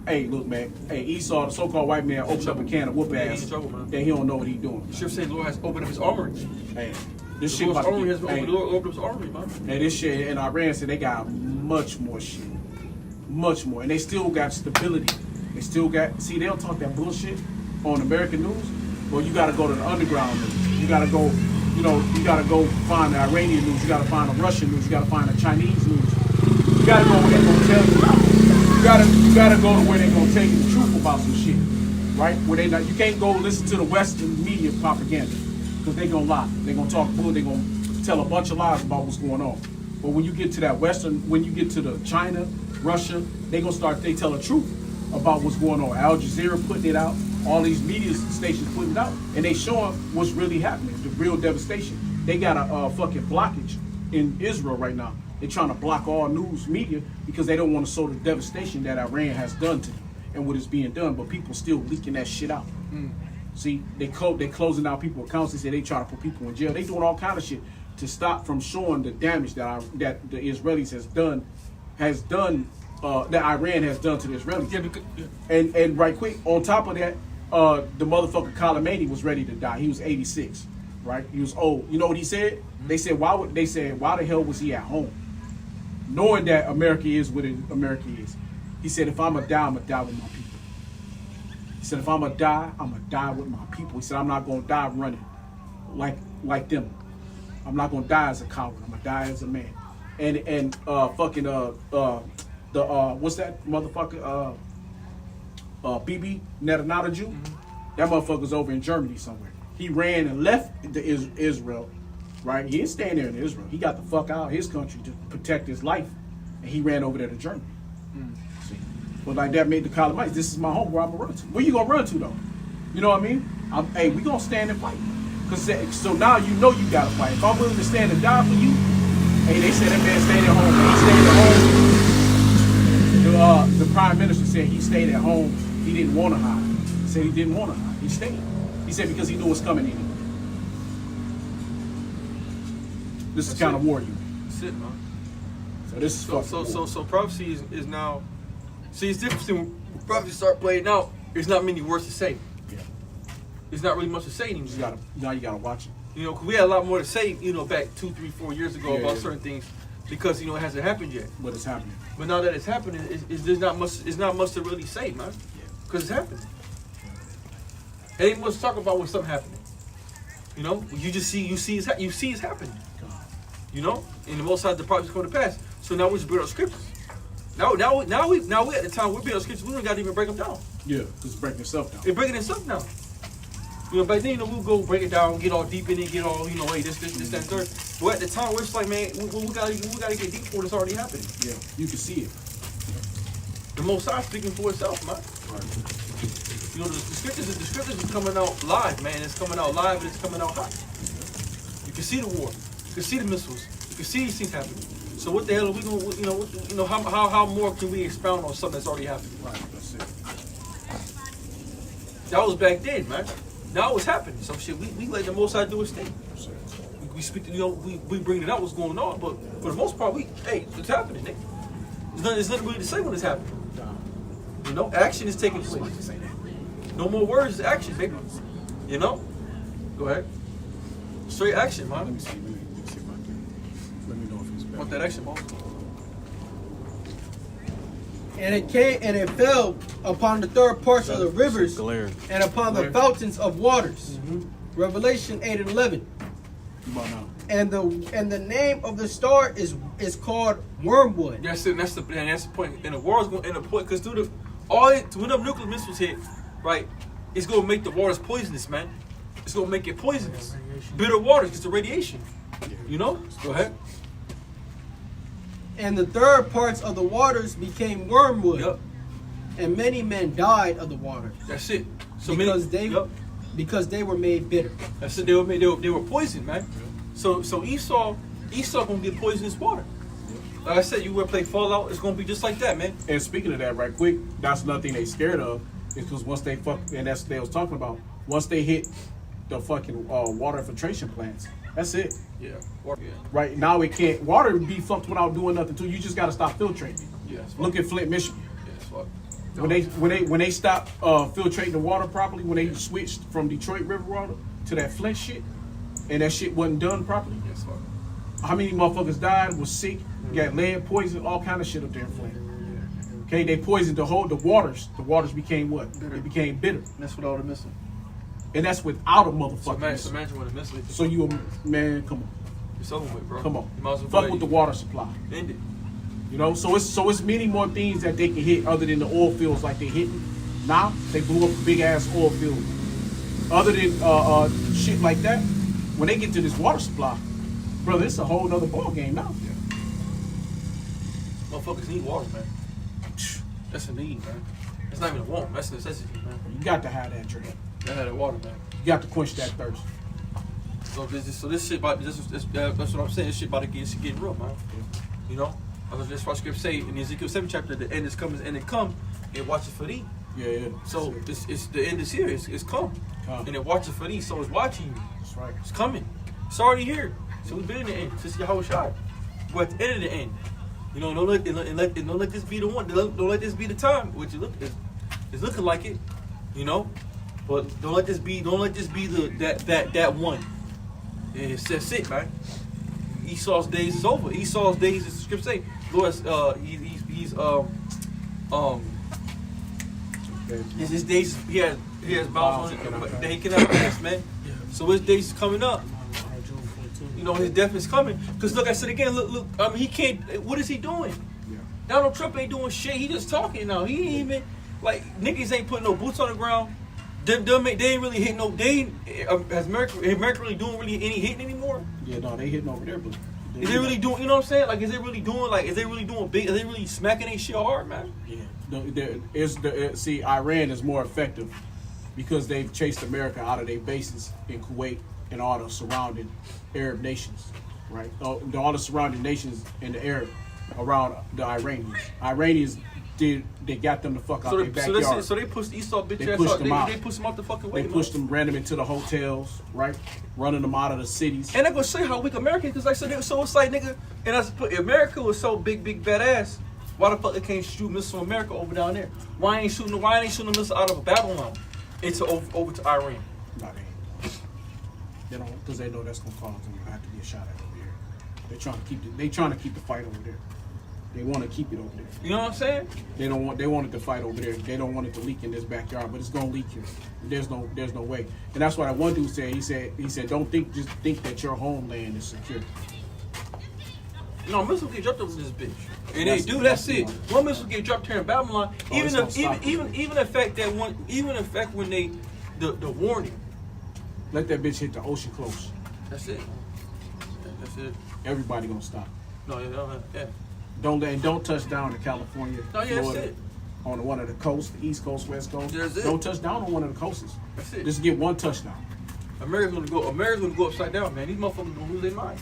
Hey, look, man. Hey, Esau, the so-called white man, opened up a can of whoop Yeah, ass. he's in trouble, man. That he don't know what he doing. The scripture says the Lord has opened up his armory. Hey, this The shit Lord's about to armory get, has opened, the Lord opened up his armory, man. hey, this shit in Iran said they got much more shit. Much more. And they still got stability. They still got, see, they don't talk that bullshit on American news. Well, you gotta go to the underground news. You gotta go, you know, you gotta go find the Iranian news. You gotta find the Russian news. You gotta find the Chinese news. You gotta go where they're gonna tell you. You gotta go to where they're gonna tell you the truth about some shit. Right? Where they not, you can't go listen to the Western media propaganda. Because they gonna lie. They gonna talk bull. They gonna tell a bunch of lies about what's going on. But when you get to that Western, when you get to the China, Russia, they tell the truth about what's going on. Al Jazeera putting it out, all these media stations putting it out, and they showing what's really happening, the real devastation. They got a fucking blockage in Israel right now. They're trying to block all news media because they don't want to show the devastation that Iran has done to them and what is being done, but people still leaking that shit out. See, they closing out people's accounts. They say they trying to put people in jail. They doing all kind of shit to stop from showing the damage that the Israelis that Iran has done to the Israelis. Yeah, because, And right quick, on top of that, the motherfucker Khamenei was ready to die. He was 86, right? He was old. You know what he said? They said, why the hell was he at home? Knowing that America is what America is. He said, if I'm gonna die, I'm gonna die with my people. He said, if I'm gonna die, I'm gonna die with my people. He said, I'm not gonna die running like them. I'm not gonna die as a coward. I'm gonna die as a man. And what's that motherfucker? BB Netanyahu. That motherfucker's over in Germany somewhere. He ran and left Israel, right? He didn't stay there in Israel. He got the fuck out of his country to protect his life, and he ran over there to Germany. See? But like that made the Colonites. This is my home where I'm gonna run to. Where you gonna run to though? You know what I mean? Hey, we gonna stand and fight. So now you know you gotta fight. If I'm willing to stand and die for you, hey, they said that man stayed at home. He stayed at home. The prime minister said he stayed at home. He didn't want to hide. He said he didn't want to hide. He stayed. He said because he knew what's coming in. This is kind of war, you. That's it, man. So this is So prophecy is now. See, it's different when prophecy start playing out. There's not many words to say. Yeah. There's not really much to say anymore. Now you gotta watch it. You know, 'cause we had a lot more to say, you know, back 2, 3, 4 years ago about Yeah. certain things because, you know, it hasn't happened yet. What is happening? But now that it's happening, there's not much. It's not much to really say, man, because it's happening. It ain't much to talk about when something happening. You know, you see it's happening. You know, and the most of the projects come to pass. So now we just build our scriptures. Now we at the time we're building scriptures. We don't got to even break them down. Yeah, it's breaking itself down. It's breaking itself down. You know, back then, you know, we'll go break it down, get all deep in it, get all, you know, hey, this, that, and third. But at the time, we're just like, man, we gotta get deep for what's already happening. Yeah, you can see it. The Most High speaking for itself, man. Right. You know, the scriptures is coming out live, man. It's coming out live and it's coming out hot. You can see the war. You can see the missiles. You can see these things happening. So what the hell are we gonna, how more can we expound on something that's already happening? Right, that's it. That was back then, man. Now it's happening. Some shit we let the Most High do his thing. That's it. We speak to, you know, we bring it out what's going on, but for the most part, it's happening, nigga. There's nothing really to say when it's happening. You know, action is taking place. No more words, it's action, baby. You know? Go ahead. Straight action, man. Let me see if I can. Let me know if it's better. Want that action, boss? And it fell upon the third parts of the rivers Glare. and upon the fountains of waters. Revelation 8 and 11. Come on now. And the name of the star is called wormwood. That's it. That's the point. And the world's going to end up point because when the nuclear missiles hit, right, it's going to make the waters poisonous, man. It's going to make it poisonous. Bitter waters because the radiation. You know. Go ahead. And the third parts of the waters became wormwood. Yep. And many men died of the water. That's it. So because they were made bitter. That's it. They were poisoned, man. So Esau gonna get poisonous water. Like I said, you were play Fallout, it's gonna be just like that, man. And speaking of that, right quick, that's another thing they scared of. Is because once they and that's what they was talking about. Once they hit the fucking water infiltration plants, that's it. Yeah. Right now, it can't. Water be fucked without doing nothing to you. Just got to stop filtrating. Yeah. Look at Flint, Michigan. Yeah, it's fucked. When they stopped filtrating the water properly, when they switched from Detroit River water to that Flint shit, and that shit wasn't done properly. Yeah, it's fucked. How many motherfuckers died? Was sick, got lead poison, all kind of shit up there in Flint. Okay, they poisoned the waters. The waters became what? Bitter. They became bitter, That's what all the missing. and that's without a So motherfucking. imagine when the missile hit. So you man, come on, It's over with, bro. come on, You might as well fuck go with the ahead water supply. and end it. You know, so it's many more things that they can hit other than the oil fields like they hitting. Now they blew up a big ass oil field. Other than shit like that, when they get to this water supply, brother, it's a whole nother ball game now. Motherfuckers need water, man. That's a need, man. It's not even a want. That's a necessity, man. You got to have that drink. They had that water, man. You got to quench that thirst. So this shit about that's what I'm saying. This shit about to get real, man. You know, that's what Scripture say in Ezekiel 7 chapter. The end is coming, and it come, and watch it for thee. Yeah. So it's the end is here. It's come, and it watches for thee. So it's watching you. That's right. It's coming. It's already here. So we've been in the end. Since Yahweh Shai. We're at the end of the end. You know, don't let this be the one. Don't let this be the time. Which it's looking like it. You know, but don't let this be that one. That's it, man. Esau's days is over. Esau's days, as the scripture say, Lord, his days. He has bounds on it, but he cannot pass, man. So his days is coming up. You know, his death is coming. Because look, I said again, look. I mean, he can't. What is he doing? Yeah. Donald Trump ain't doing shit. He just talking now. He ain't even niggas ain't putting no boots on the ground. They ain't really hitting no. Has America really doing any hitting anymore? Yeah, no, they hitting over there, but Is they really doing? You know what I'm saying? Like, is they really doing big? Is they really smacking their shit hard, man? Yeah. See, Iran is more effective because they've chased America out of their bases in Kuwait and all the surrounding Arab nations, right? All the surrounding nations in the Arab around the Iranians. They got them the fuck out their backyard. So they pushed Esau bitch ass pushed out. them out. They pushed them out the fucking way. They pushed them, ran them into the hotels, right? Running them out of the cities. And they're gonna say how weak America is, because like so it's like nigga, and I put America was so big badass. Why the fuck they can't shoot missiles from America over down there? Why ain't shooting the missiles out of Babylon into over to Iran? No, they ain't. They don't, because they know that's gonna cause them to have to get shot at over here. They're trying to keep the fight over there. They want to keep it over there. You know what I'm saying? They want it to fight over there. They don't want it to leak in this backyard, but it's gonna leak here. There's no way. And that's what that one dude said. He said, don't just think that your homeland is secure. No, missiles get dropped over this bitch. And they do. That's it. One missile get dropped here in Babylon. Even the fact when they the warning. Let that bitch hit the ocean close. That's it. That's it. Everybody gonna stop. No, yeah. Don't touch down to California, No, yeah, Florida, that's it. on one of the coasts, the East Coast, West Coast. That's it. Don't touch down on one of the coasts. That's it. Just get one touchdown. America's gonna go upside down, man. These motherfuckers gonna lose their mind.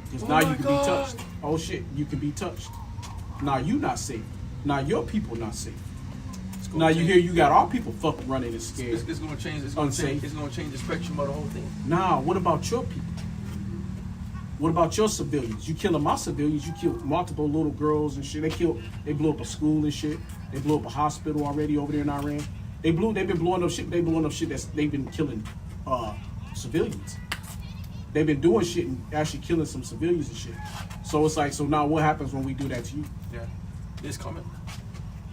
Because Oh now my you can God. be touched. Oh shit, you can be touched. Now you not safe. Now your people not safe. Now you hear you got our people fucking running and scared. It's gonna change. It's Unsafe. gonna change the spectrum of the whole thing. Now, what about your people? What about your civilians? You killing my civilians. You killed multiple little girls and shit. They blew up a school and shit. They blew up a hospital already over there in Iran. They've been blowing up shit. They've been killing civilians. They've been doing shit and actually killing some civilians and shit. So it's like, so now what happens when we do that to you? Yeah, it's coming.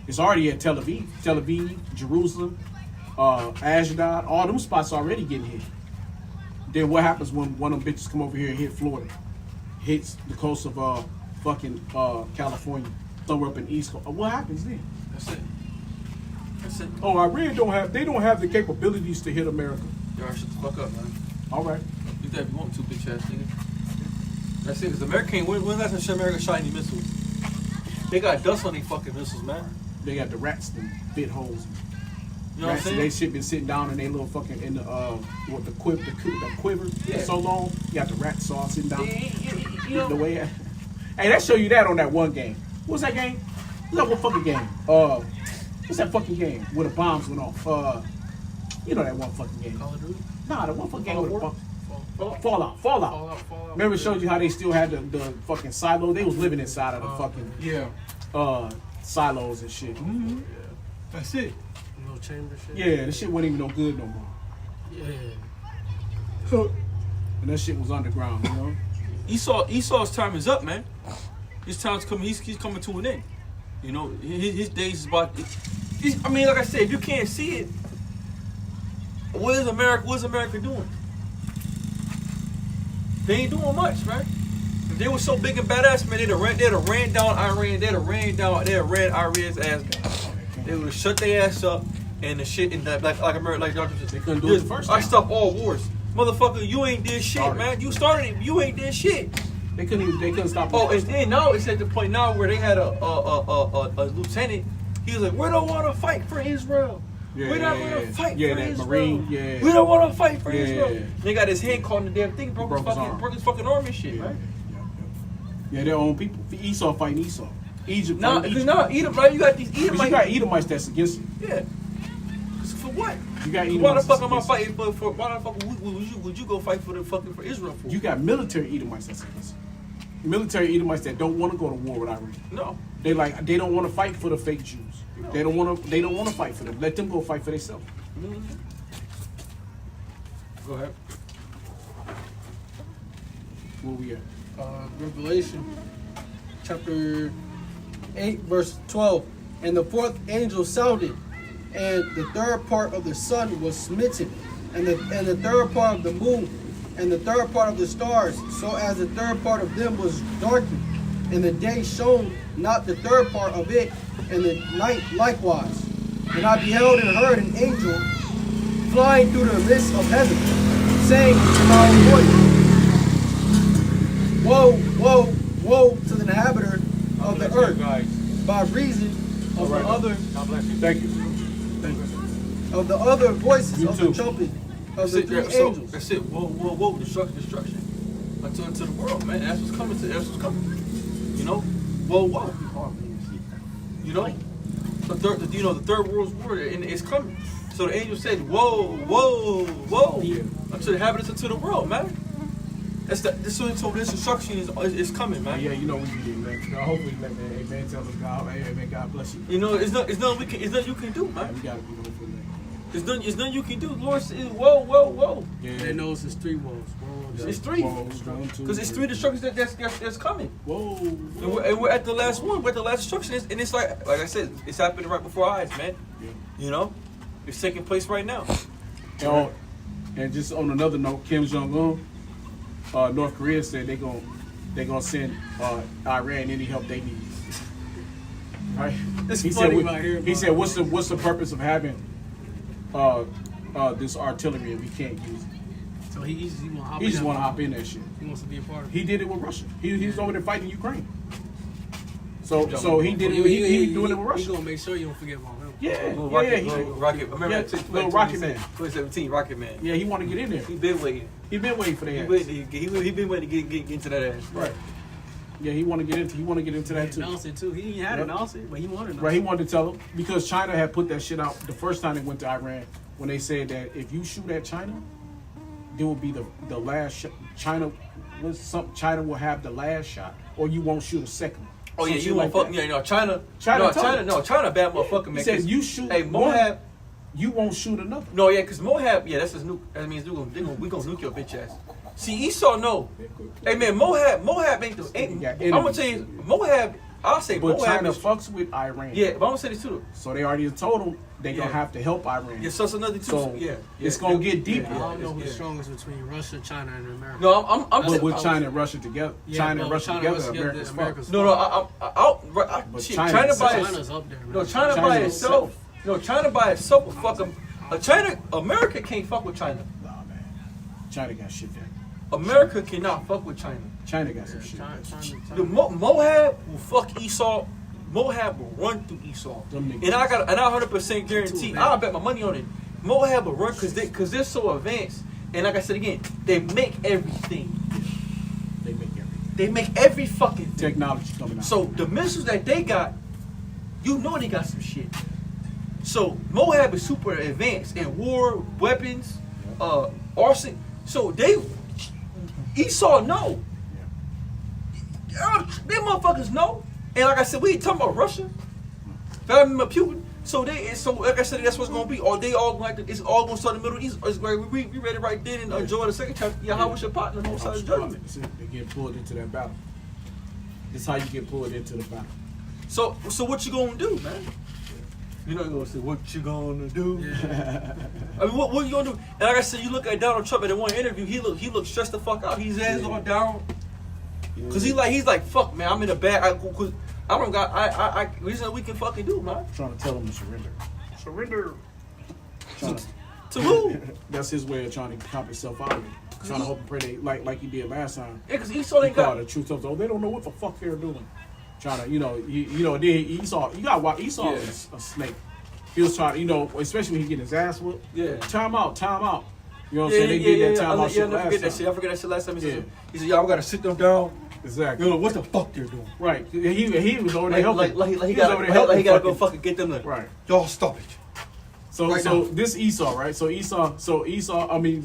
It's already at Tel Aviv, Jerusalem, Ashdod. All them spots already getting hit. Then what happens when one of them bitches come over here and hit Florida? Hits the coast of California, somewhere up in East Coast. What happens then? That's it. That's it. Oh, Iran don't have the capabilities to hit America. Y'all shut the fuck up, man. All right. Do that if you want to, bitch ass nigga. That's it. Because America ain't. When last time America shot any missiles? They got dust on their fucking missiles, man. They got the rats that bit holes. You know what I'm saying? They shit been sitting down in their little fucking in the the quiver Yeah. for so long. You got the rat saw sitting down. You know, The way. Hey, that show you that on that one game. What's that game? What's that one fucking game? What's that fucking game where the bombs went off? You know that one fucking game. Call of Duty? Nah, the one fucking game Fall with the War? bomb. Fallout. Remember it showed you how they still had the fucking silo? They was living inside of the fucking silos and shit. Mm-hmm. That's it. No chamber shit. Yeah, the shit wasn't even no good no more. Yeah. And that shit was underground, you know? Esau's time is up, man. His time's coming. He's coming to an end. You know, his days is about. I mean, like I said, if you can't see it, what is America doing? They ain't doing much, man. If they were so big and badass, man, they'd have ran down Iran. They'd have ran Iran's ass down. They would have shut their ass up and the shit in that like America, like Dr. said. They couldn't do it the first time. I stopped all wars, motherfucker. You ain't did shit, Started. man. You started it. You ain't did shit. They couldn't stop. Oh, and then now it's at the point now where they had a lieutenant. He was like, "We don't want to fight for Israel. We don't want to fight for that Israel. Marine, yeah. We don't want to fight for Yeah. Israel." They got his hand caught in the damn thing, broke his arm. his fucking arm and shit, Yeah, right? yeah, their own people. Esau fighting Esau. Egypt Now, fighting Egypt. now, Edom, right? You got these Because Edomites. you got Edomites that's against you. Yeah. For what? You got Why the Edomites fuck am I that's against you. fighting for? Why the fuck would you go fight for Israel for? You got military Edomites that's against you. Military Edomites that don't want to go to war with Iran. No. They don't want to fight for the fake Jews. No. They don't want to fight for them. Let them go fight for themselves. Go ahead. Where we at? Revelation chapter 8 verse 12. And the fourth angel sounded, and the third part of the sun was smitten, and the third part of the moon, and the third part of the stars, so as the third part of them was darkened, and the day shone not the third part of it, and the night likewise. And I beheld and heard an angel flying through the midst of heaven, saying with a loud voice, Woe, woe, woe to the inhabitor of the earth, by reason of the other Thank you. of the other voices You of too. the trumpet of the three So, angels. that's it. Whoa, destruction. Unto the world, man. That's what's coming. That's what's coming. You know? Whoa. You know? The third world war, and it's coming. So the angel said, whoa. Yeah. Unto the inhabitants unto the world, man. So this destruction is coming, man. Yeah, you know we get it, man. Hopefully, man. Amen. Tell us God. Amen. God bless you. You know, it's nothing you can do, Man, man. we gotta be hopeful, man. It's nothing you can do. Lord says, whoa. Yeah. They know it's 3 wolves. It's 3. Whoa, 1, 2, Because it's 3 destructions that's coming. Whoa. And we're at the last one. We're at the last destruction. And it's like I said, it's happening right before our eyes, man. Yeah. You know? It's taking place right now. And just on another note, Kim Jong-un, North Korea said they're gonna send Iran any help they need. Right? It's He funny said, about here, he bro. said, what's the purpose of having this artillery if we can't use it? So he want to hop He just want to hop in that shit. He wants to be a part of it. He did it with Russia. He's over there fighting Ukraine. So he did it. He doing it with He Russia. gonna make sure you don't forget about him. Yeah, Little Rocket. Remember Yeah, that took place little Rocket Man. 2017, Rocket Man. Yeah, he want to get in there. He been waiting. He been waiting for that. He been waiting to get into that ass. Right. Yeah, he want to get into. He want to get into that too. Announced it too. He had Yep. announced it, but he wanted to. Right, he wanted to tell them because China had put that shit out the first time they went to Iran when they said that if you shoot at China, there will be the last shot. China will have the last shot, or you won't shoot a second. Oh yeah, Some shit you won't like fuck. that. Yeah, no, China, China bad motherfucker, man. He said 'cause- you shoot. Hey, one, Moab. you won't shoot another. No, yeah, because Moab, yeah, that's his nuke. That means we gonna nuke your bitch ass. See, Esau, no. Hey man, Moab ain't the. Yeah, I'm gonna tell you, Moab I'll say But Moab China is, fucks with Iran. yeah, but I'm gonna say this too. So they already told them they gonna Yeah. have to help Iran. Yeah, so that's another too. So yeah, it's gonna get deeper. I don't know Yeah. who's strongest between Russia, China, and America. No, I'm But with China and Russia together, Yeah, China and but Russia together, America's fucked. America's No, But shit, China China is- by China's itself. up there. Man. No, China by China itself. No, China by itself will fuck them. America can't fuck with China. Nah, man. China got shit there. America cannot fuck with China. China got Yeah, some shit. The Moab will fuck Esau. Moab will run through Esau. Them niggas. And I 100% guarantee. Too, I'll bet my money on it. Moab will run because they're so advanced. And like I said again, they make everything. They make everything. They make every fucking thing. Technology coming out. So the missiles that they got, you know they got some shit. So Moab is super advanced in war, weapons, arson. So Esau know. They motherfuckers know. And like I said, we ain't talking about Russia. Vladimir Putin. So like I said, that's what's gonna be. Or they all like it's all gonna start in the Middle East. It's like we read it right then and enjoy the second chapter. Yeah, how was your partner? Most High judgment. They get pulled into that battle. This is how you get pulled into the battle. So what you gonna do, man? You're not gonna say what you gonna do. I mean, what you gonna do? And like I said, you look at Donald Trump in that one interview. He looked stressed the fuck out. His hands all down. Cause he's like fuck, man. I'm in a bad. Cause I don't got. I reason we can fucking do, man. Trying to tell them to surrender. Surrender. Trying To who? That's his way of trying to cop himself out of it. Trying to hope and pray they like he did last time. Yeah, cause Esau He ain't called got. the truth up. Oh, they don't know what the fuck they're doing. Trying to, then Esau. You got Esau Yeah. is a snake. He was trying, especially when he get his ass whooped. Yeah. Time out. You know what I'm saying? They did that time out shit I last forget that time. shit. I forget that shit last time. He Yeah. said, y'all gotta sit them down. Exactly. You know what the fuck they're doing? Right. He was over there helping. Like he was gotta, over there helping he gotta go fucking- fucking get them. There. Right. Y'all stop it. So Right so now. this Esau, right? So Esau. I mean,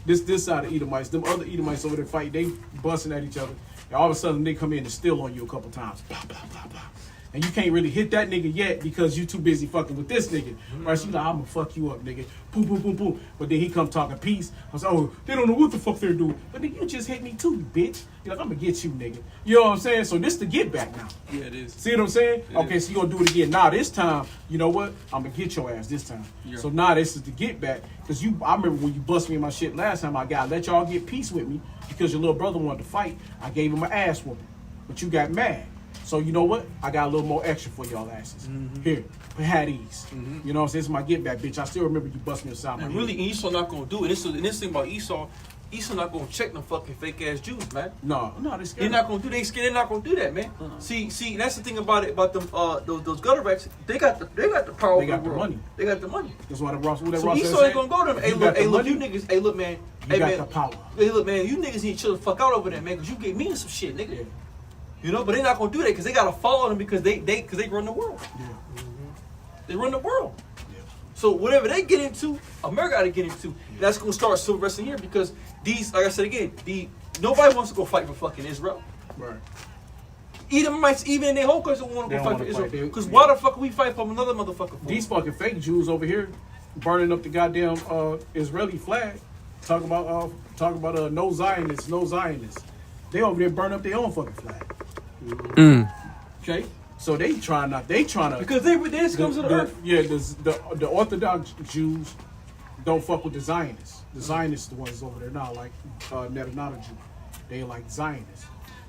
this side of Edomites, them other Edomites over there fight. They busting at each other, and all of a sudden they come in and steal on you a couple times. Blah blah blah blah. And you can't really hit that nigga yet because you too busy fucking with this nigga. Right? She like, I'm gonna fuck you up, nigga. Boom, boom, boom, boom. But then he come talking peace. I was like, oh, they don't know what the fuck they're doing. But nigga, you just hit me too, you bitch. You're like, I'm gonna get you, nigga. You know what I'm saying? So this the get back now. Yeah, it is. See what I'm saying? Yeah. Okay, so you gonna do it again. Now this time, you know what? I'm gonna get your ass this time. Yeah. So now this is the get back. Cause I remember when you bust me in my shit last time, I let y'all get peace with me because your little brother wanted to fight. I gave him an ass whooping. But you got mad. So you know what? I got a little more extra for y'all asses. Here, have these. You know what I'm saying? This is my get back, bitch. I still remember you bust me aside my And head. really, Esau not gonna do it. And this thing about Esau not gonna check them fucking fake ass Jews, man. No, they scared. They're not gonna do. They scared. They're not gonna do that, man. See, that's the thing about it. About them, those gutter rats. They got the power. They got of the world. money. They got the money. That's why the Ross. So Esau ain't gonna go to them. Hey, look, you niggas. Hey, look, man. You Hey, got man. the power. Hey, look, man. You niggas need to chill the fuck out over there, man. Cause you get me in some shit, nigga. Yeah. You know, but they're not gonna do that because they gotta follow them because they run the world. Yeah. They run the world. Yeah. So whatever they get into, America got to get into. That's gonna start civil wrestling here because these, like I said again, nobody wants to go fight for fucking Israel. Right. Edomites, even in their whole country, want They to don't go fight for wanna Israel. fight. Because why the fuck we fight for another motherfucker? For? These fucking fake Jews over here burning up the goddamn Israeli flag. Talking about no Zionists, no Zionists. They over there burn up their own fucking flag. Okay, so they trying to because this comes to the earth. Yeah, the Orthodox Jews don't fuck with the Zionists. The Zionists the ones over there now, like Netanyahu Jew. They like Zionists.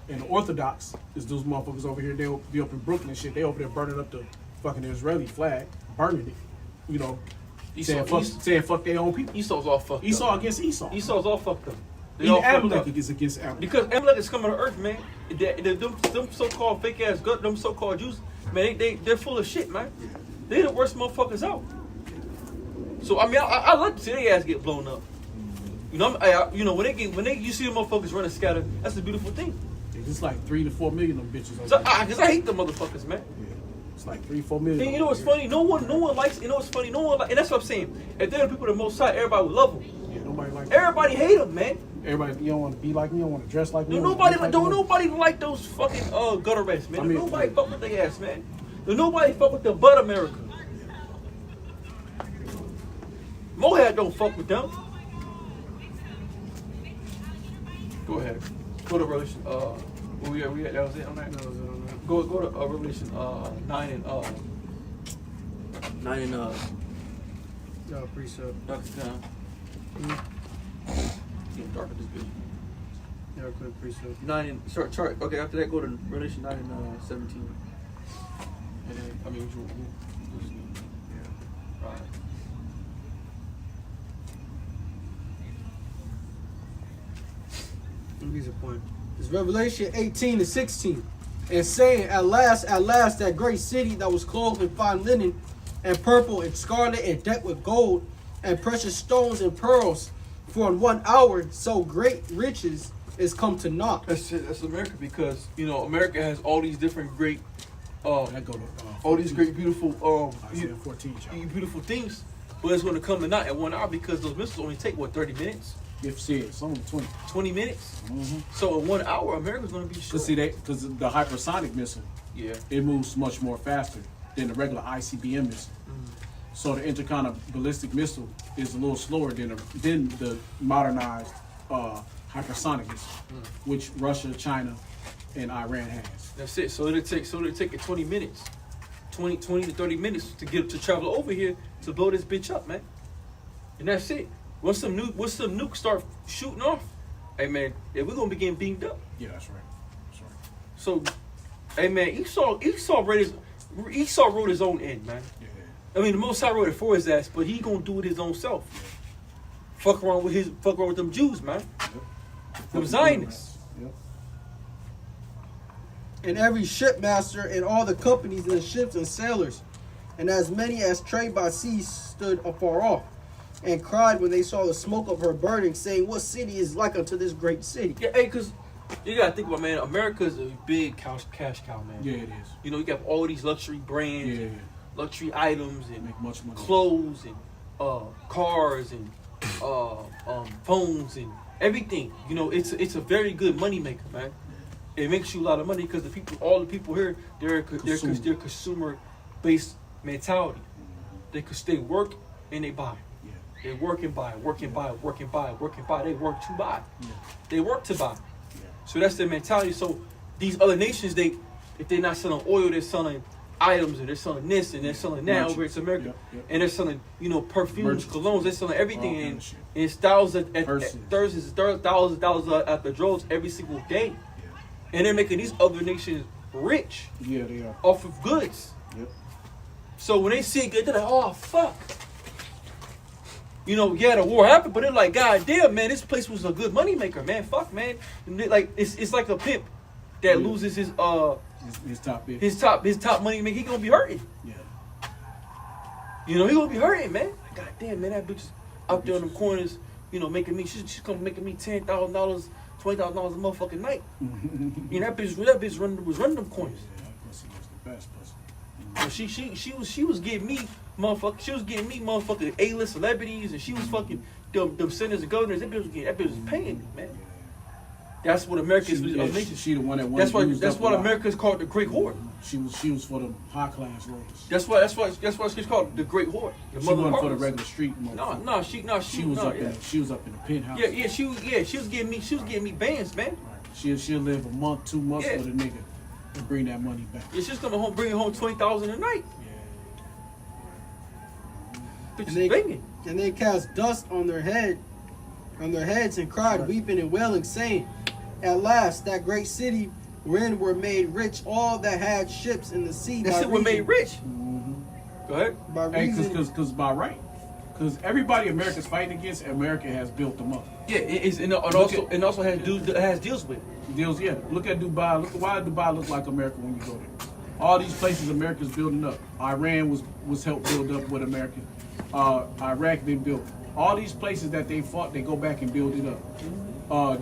And the Orthodox is those motherfuckers over here. They'll be up in Brooklyn and shit. They over there burning up the fucking Israeli flag, burning it. You know, saying fuck their own people. Esau's all fucked Esau up. against Esau. Esau's all fucked up. They Even all fucked Amalek up. is against Amalek. Because Amalek is coming to earth, man. Them so-called fake ass gut, them so-called Jews, man, they're full of shit, man. They the worst motherfuckers out. So I mean, I like to see their ass get blown up. You know, when you see the motherfuckers running scattered, that's a beautiful thing. It's like 3 to 4 million of them bitches. Over So, there. because I hate the motherfuckers, man. Yeah. It's like 3-4 million. And you know what's funny? No one likes. You know what's funny? No one like, and that's what I'm saying. If they're the people that most side, everybody would love them. Yeah, nobody like. Everybody hate them, man. Everybody, you don't want to be like me. You don't want to dress like me. Don't you don't wanna nobody look like those fucking gutter rats, man. I mean, Nobody fuck with their ass, man. Nobody fuck with the butt America. Moab don't fuck with them. Go ahead. Go to Revelation. Where we at? That was it on that? That was it on that. Go to Revelation 9 and 9 and No, precept. dark down. Getting dark at this bitch. Yeah, quick precept. 9 and chart. Okay, after that go to Revelation 9 and 17. And then I mean yeah. Right. Here's a point. It's Revelation 18 and 16. And saying, at last, that great city that was clothed in fine linen, and purple, and scarlet, and decked with gold, and precious stones, and pearls, for in 1 hour so great riches is come to naught. That's it. That's America because America has all these different great, That go to all these great beautiful, Isaiah 14, child. beautiful things. But it's going to come to naught at 1 hour because those missiles only take 30 minutes, If said, some 20. 20 minutes. Mm-hmm. So in 1 hour, America's going to be short. Cause see, because the hypersonic missile, Yeah. it moves much more faster than the regular ICBM missile. So the intercontinental missile is a little slower than the modernized hypersonic missile, which Russia, China, and Iran has. That's it. So it'll take it 20 minutes, 20 to 30 minutes to travel over here to blow this bitch up, man. And that's it. Once some nukes start shooting off, hey man, we're gonna be getting beamed up. Yeah, that's right. That's right. So, hey man, Esau wrote his own end, man. Yeah. I mean, the Most High wrote it for his ass, but he gonna do it his own self. Fuck around with them Jews, man. Them Zionists. Yep. And every shipmaster and all the companies and the ships and sailors, and as many as trade by sea stood afar off, and cried when they saw the smoke of her burning, saying, what city is like unto this great city? Yeah, hey, cause you gotta think about, man, America's a big cash cow, man. Yeah, it is. You got all these luxury brands, Yeah. luxury items, and Make much money. clothes, and cars, and phones, and everything. It's a very good money maker, man. It makes you a lot of money because all the people here, they're consumer based mentality. They work and they buy. Yeah. They work and buy, work and buy, work and buy, work and buy. They work to buy. Yeah. They work to buy. Yeah. So that's their mentality. So these other nations, if they're not selling oil, they're selling items, and they're selling this, and they're selling that over to America. Yep, yep. And they're selling, perfumes, Merchants. colognes, they're selling everything All kind in, of shit. in thousands Purses. thousands of dollars at the drones every single day. Yeah. And they're making these other nations rich Yeah, they are. off of goods. Yep. So when they see it good, they're like, oh, fuck. The war happened, but they're like, God damn, man, this place was a good money maker, man. Fuck, man. And it's like a pimp that loses his top bit. his top money maker. He gonna be hurting. Yeah. He gonna be hurting, man. God damn, man, that bitch is out there in them corners, making me. She's come making me $10,000, $20,000 a motherfucking night. That bitch was running them corners. Yeah, that pussy was the best pussy. She was getting me motherfucking A-list celebrities, and she was fucking them senators and governors. That bitch was paying me, man. That's what America is. She the one that wanted. That's what America is called, the Great Whore. She was for the high class rollers. That's why it's called the Great Whore. The She mother wasn't of for the harlots. regular street. She was up in the penthouse. Yeah, she was getting me bands, man. Right. She'll live a month, 2 months Yeah. with a nigga and bring that money back. Yeah, she's coming home, bringing home $20,000 a night. Yeah. Bitch is banging. And they cast dust on their heads, and cried, weeping and wailing, saying, at last that great city wherein were made rich all that had ships in the sea. That shit were made rich. Go ahead. By Hey, reason, cause by right, cause everybody America's fighting against, America has built them up. Yeah, it also has deals with. Deals, yeah. Look at Dubai. Why Dubai look like America when you go there? All these places America's building up. Iran was helped build up with America. Iraq been built. All these places that they fought, they go back and build it up.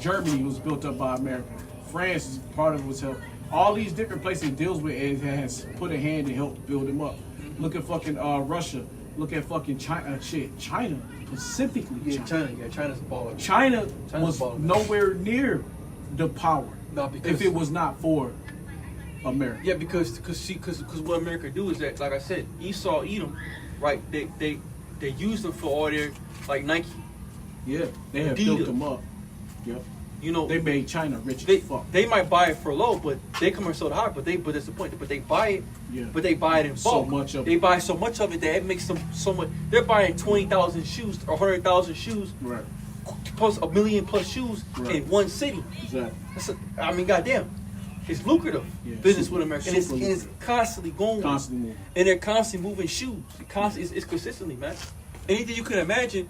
Germany was built up by America. France is part of it was helped. All these different places it deals with it has put a hand to help build them up. Look at fucking Russia. Look at fucking China. China specifically. China's a baller. China China's was baller. nowhere near the power No, because if it was not for America. Yeah, because what America do is that, like I said, Esau, Edom, right? They use them for all their, like Nike. Yeah, they have Adidas. built them up. Yep. you know, They made China rich they as fuck. they might buy it for low, but they come and sell it high. But that's the point. But they buy it, Yeah. but they buy it in So bulk. much of they it. buy so much of it that it makes them so much. They're buying 20,000 shoes or 100,000 shoes Right. plus a million plus shoes Right. in one city. Exactly. I mean, goddamn, it's lucrative Yeah, business super- with America, and it's super constantly going, Constantly moving. and they're constantly moving shoes. It's consistently, man. Anything you can imagine,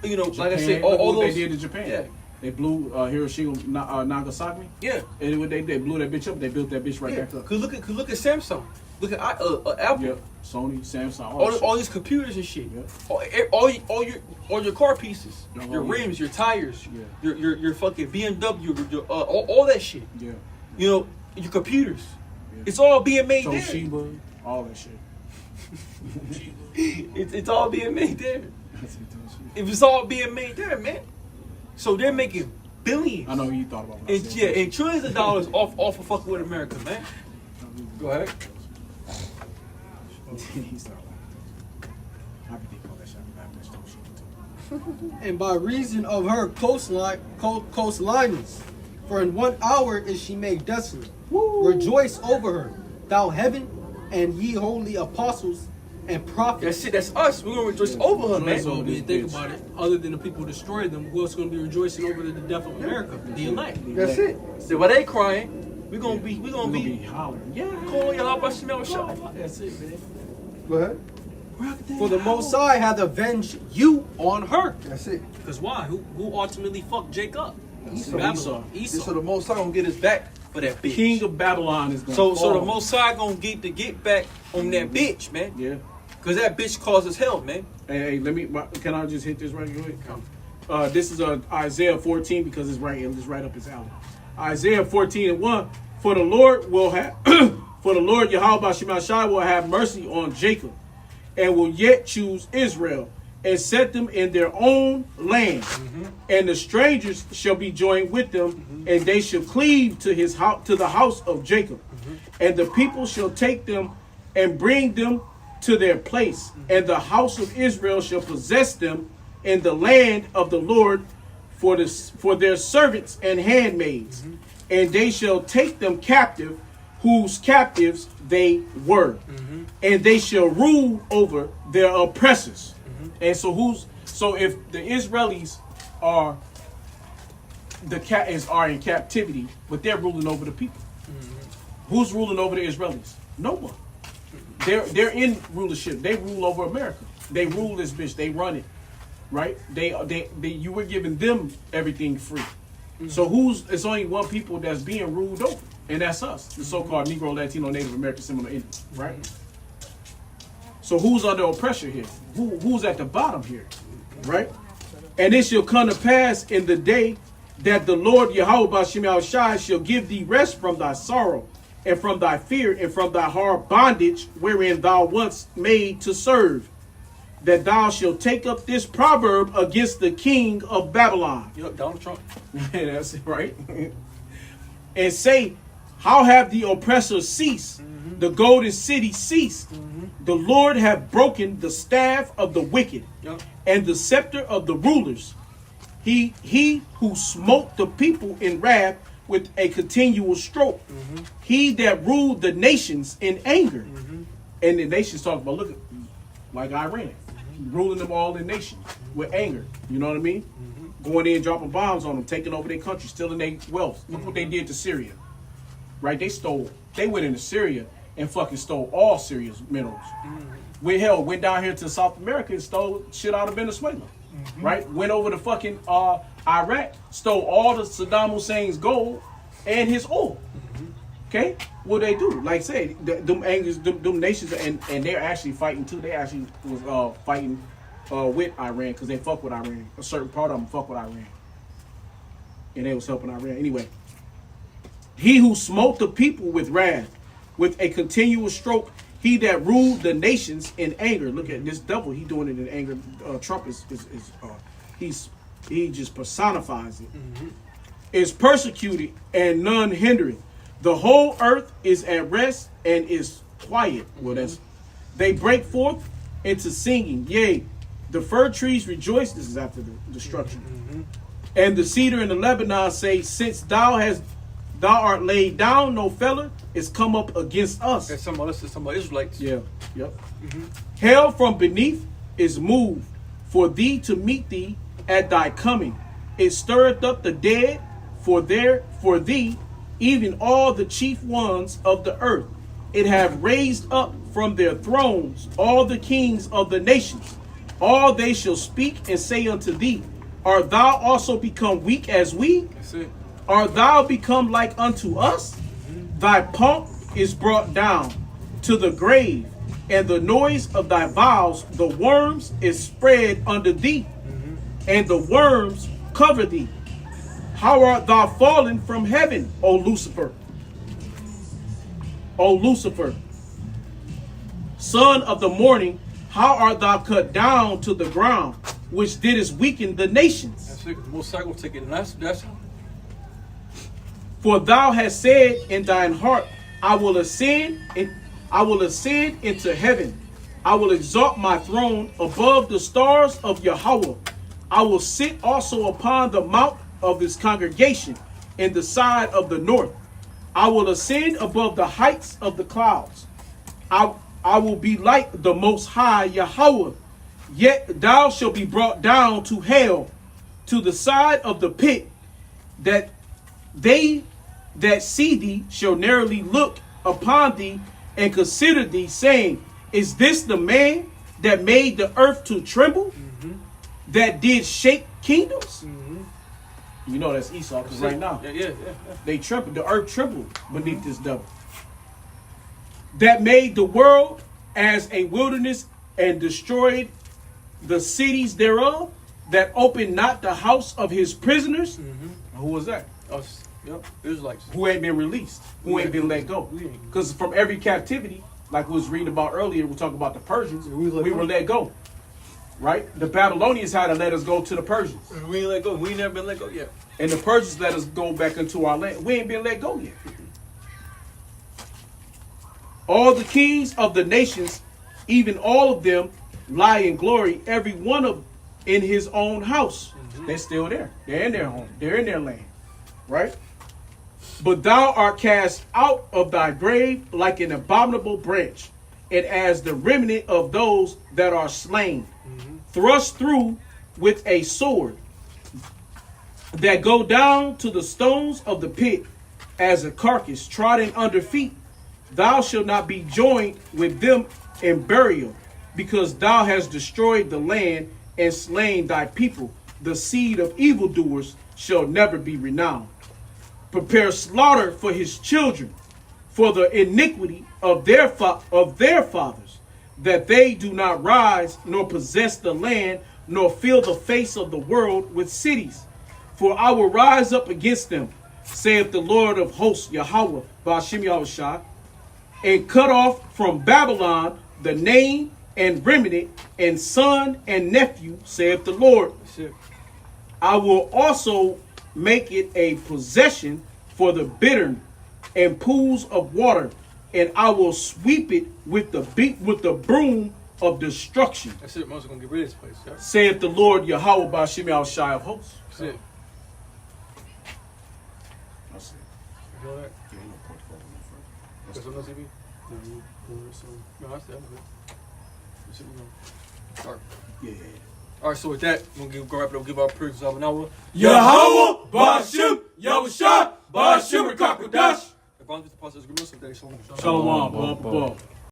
you know, like I Japan, said, look all what those. they did to Japan. Yeah. They blew Hiroshima, Nagasaki. Yeah, And what they blew that bitch up. They built that bitch right yeah. back up. Cause look at Samsung, look at Apple, Yep. Sony, Samsung, all these computers and shit, Yeah. all your car pieces, Oh, your yeah. rims, your tires, Yeah. your fucking BMW, all that shit. Yeah. You know, your computers. Yeah. It's all being made there. Toshiba, all that shit. It's all being made there. If it's all being made there, man. So they're making billions. I know what you thought about when I And said yeah, that. and trillions of dollars off of fucking with America, man. Go ahead. He's not like I be thinking all that shit. I be like, Toshiba too. And by reason of her coastliness, for in 1 hour is she made desolate. Rejoice over her, thou heaven, and ye holy apostles and prophets. That's it. That's us. We're gonna rejoice over her, man. So So if you think about it, other than the people who destroyed them, who else going to be rejoicing over the death of America? The elect. That's it. So while they crying, we're gonna be We're gonna be hollering. Yeah. calling y'all about smell shot. That's it, man. Go ahead. For the Most High hath avenged you on her. That's it. Because why? Who ultimately fucked Jacob? Esau. Babylon. So the Most High gonna get his back. For that bitch. King of Babylon is going So to fall. the Most High gonna get back on that bitch, man. Yeah. Cause that bitch causes hell, man. Hey, can I just hit this right quick? This is Isaiah 14 because it's right up his alley. Isaiah 14:1. For the Lord Yahweh Shemashai will have mercy on Jacob, and will yet choose Israel, and set them in their own land. And the strangers shall be joined with them, and they shall cleave to his house, to the house of Jacob. And the people shall take them and bring them to their place, and the house of Israel shall possess them in the land of the Lord for their servants and handmaids, and they shall take them captive, whose captives they were, and they shall rule over their oppressors. And so if the Israelis are in captivity, but they're ruling over the people, who's ruling over the Israelis? No one. They're in rulership. They rule over America. They rule this bitch. They run it, right? You were giving them everything free. So it's only one people that's being ruled over, and that's us, the so-called Negro, Latino, Native American, Seminole Indians, right? So who's under oppression here? Who's at the bottom here, right? And it shall come to pass in the day that the Lord Yahweh Shai shall give thee rest from thy sorrow, and from thy fear, and from thy hard bondage wherein thou once made to serve, that thou shalt take up this proverb against the king of Babylon. Yup, Donald Trump. That's it, right? And say, how have the oppressors ceased? The golden city ceased. The Lord hath broken the staff of the wicked, Yup. and the scepter of the rulers. He who smote the people in wrath with a continual stroke. He that ruled the nations in anger. And the nations talk about, look at, like Iran, ruling them all in nations with anger. You know what I mean? Going in, dropping bombs on them, taking over their country, stealing their wealth. Look what they did to Syria. Right? They went into Syria and fucking stole all Syria's minerals. Went down here to South America and stole shit out of Venezuela. Right? Went over to fucking Iraq, stole all the Saddam Hussein's gold and his oil. Okay? What they do? Like I said, them nations, and they're actually fighting too. They actually was fighting with Iran because they fuck with Iran. A certain part of them fuck with Iran. And they was helping Iran. Anyway, he who smote the people with wrath, with a continuous stroke, he that ruled the nations in anger. Look at this devil. He doing it in anger. Trump he just personifies it. Is persecuted and none hindereth. The whole earth is at rest and is quiet. Well, they break forth into singing. Yea, the fir trees rejoice. This is after the destruction. And the cedar in the Lebanon say, since thou art laid down, no feller is come up against us. That's talking about us. That's talking about Israelites. Yeah, yep. Hell from beneath is moved for thee to meet thee at thy coming. It stirreth up the dead for thee, even all the chief ones of the earth. It hath raised up from their thrones all the kings of the nations. All they shall speak and say unto thee, art thou also become weak as we? That's it. Art thou become like unto us? Thy pomp is brought down to the grave, and the noise of thy vows, the worms is spread under thee, and the worms cover thee. How art thou fallen from heaven, O Lucifer? O Lucifer, son of the morning, how art thou cut down to the ground, which didst weaken the nations? That's it. 'Cause the Most High will take it. And that's For thou hast said in thine heart, I will ascend into heaven. I will exalt my throne above the stars of Yahweh. I will sit also upon the mount of this congregation in the side of the north. I will ascend above the heights of the clouds. I will be like the Most High Yahweh. Yet thou shalt be brought down to hell, to the side of the pit, that they that see thee shall narrowly look upon thee and consider thee, saying, is this the man that made the earth to tremble, that did shake kingdoms? You know that's Esau, because right now yeah. they trembled, the earth trembled beneath this devil. That made the world as a wilderness and destroyed the cities thereof, that opened not the house of his prisoners. Who was that? Us. Yep. Israelites. Who ain't been released, who ain't been let go. Because from every captivity, like we was reading about earlier, we talking about the Persians, we were let go. Right? The Babylonians had to let us go to the Persians. We ain't let go. We ain't never been let go yet. And the Persians let us go back into our land. We ain't been let go yet. All the kings of the nations, even all of them, lie in glory, every one of in his own house. They're still there. They're in their home. They're in their land. Right? But thou art cast out of thy grave like an abominable branch, and as the remnant of those that are slain, thrust through with a sword, that go down to the stones of the pit, as a carcass trodden under feet. Thou shalt not be joined with them in burial, because thou hast destroyed the land and slain thy people. The seed of evildoers shall never be renowned. Prepare slaughter for his children, for the iniquity of their fathers, that they do not rise nor possess the land, nor fill the face of the world with cities. For I will rise up against them, saith the Lord of hosts, Yahweh, Ba'ashem Yahushua, and cut off from Babylon the name and remnant and son and nephew, saith the Lord. I will also make it a possession for the bittern and pools of water, and I will sweep it with the broom of destruction. That's it. Moses gonna get rid of this place. Yeah. Saith the Lord Yahweh Ba'ashem Yahushua of hosts. That's it. That's it. You know that? Yeah, no point for it. That's on TV. No, that's that. That's it. All right. Yeah. All right. So with that, we're gonna go wrap it up. Give our prayers of an hour. Yahweh Ba'ashem Yahushua Ba'ashem Rakakodash. If I'm just the process, we're going to Shalom.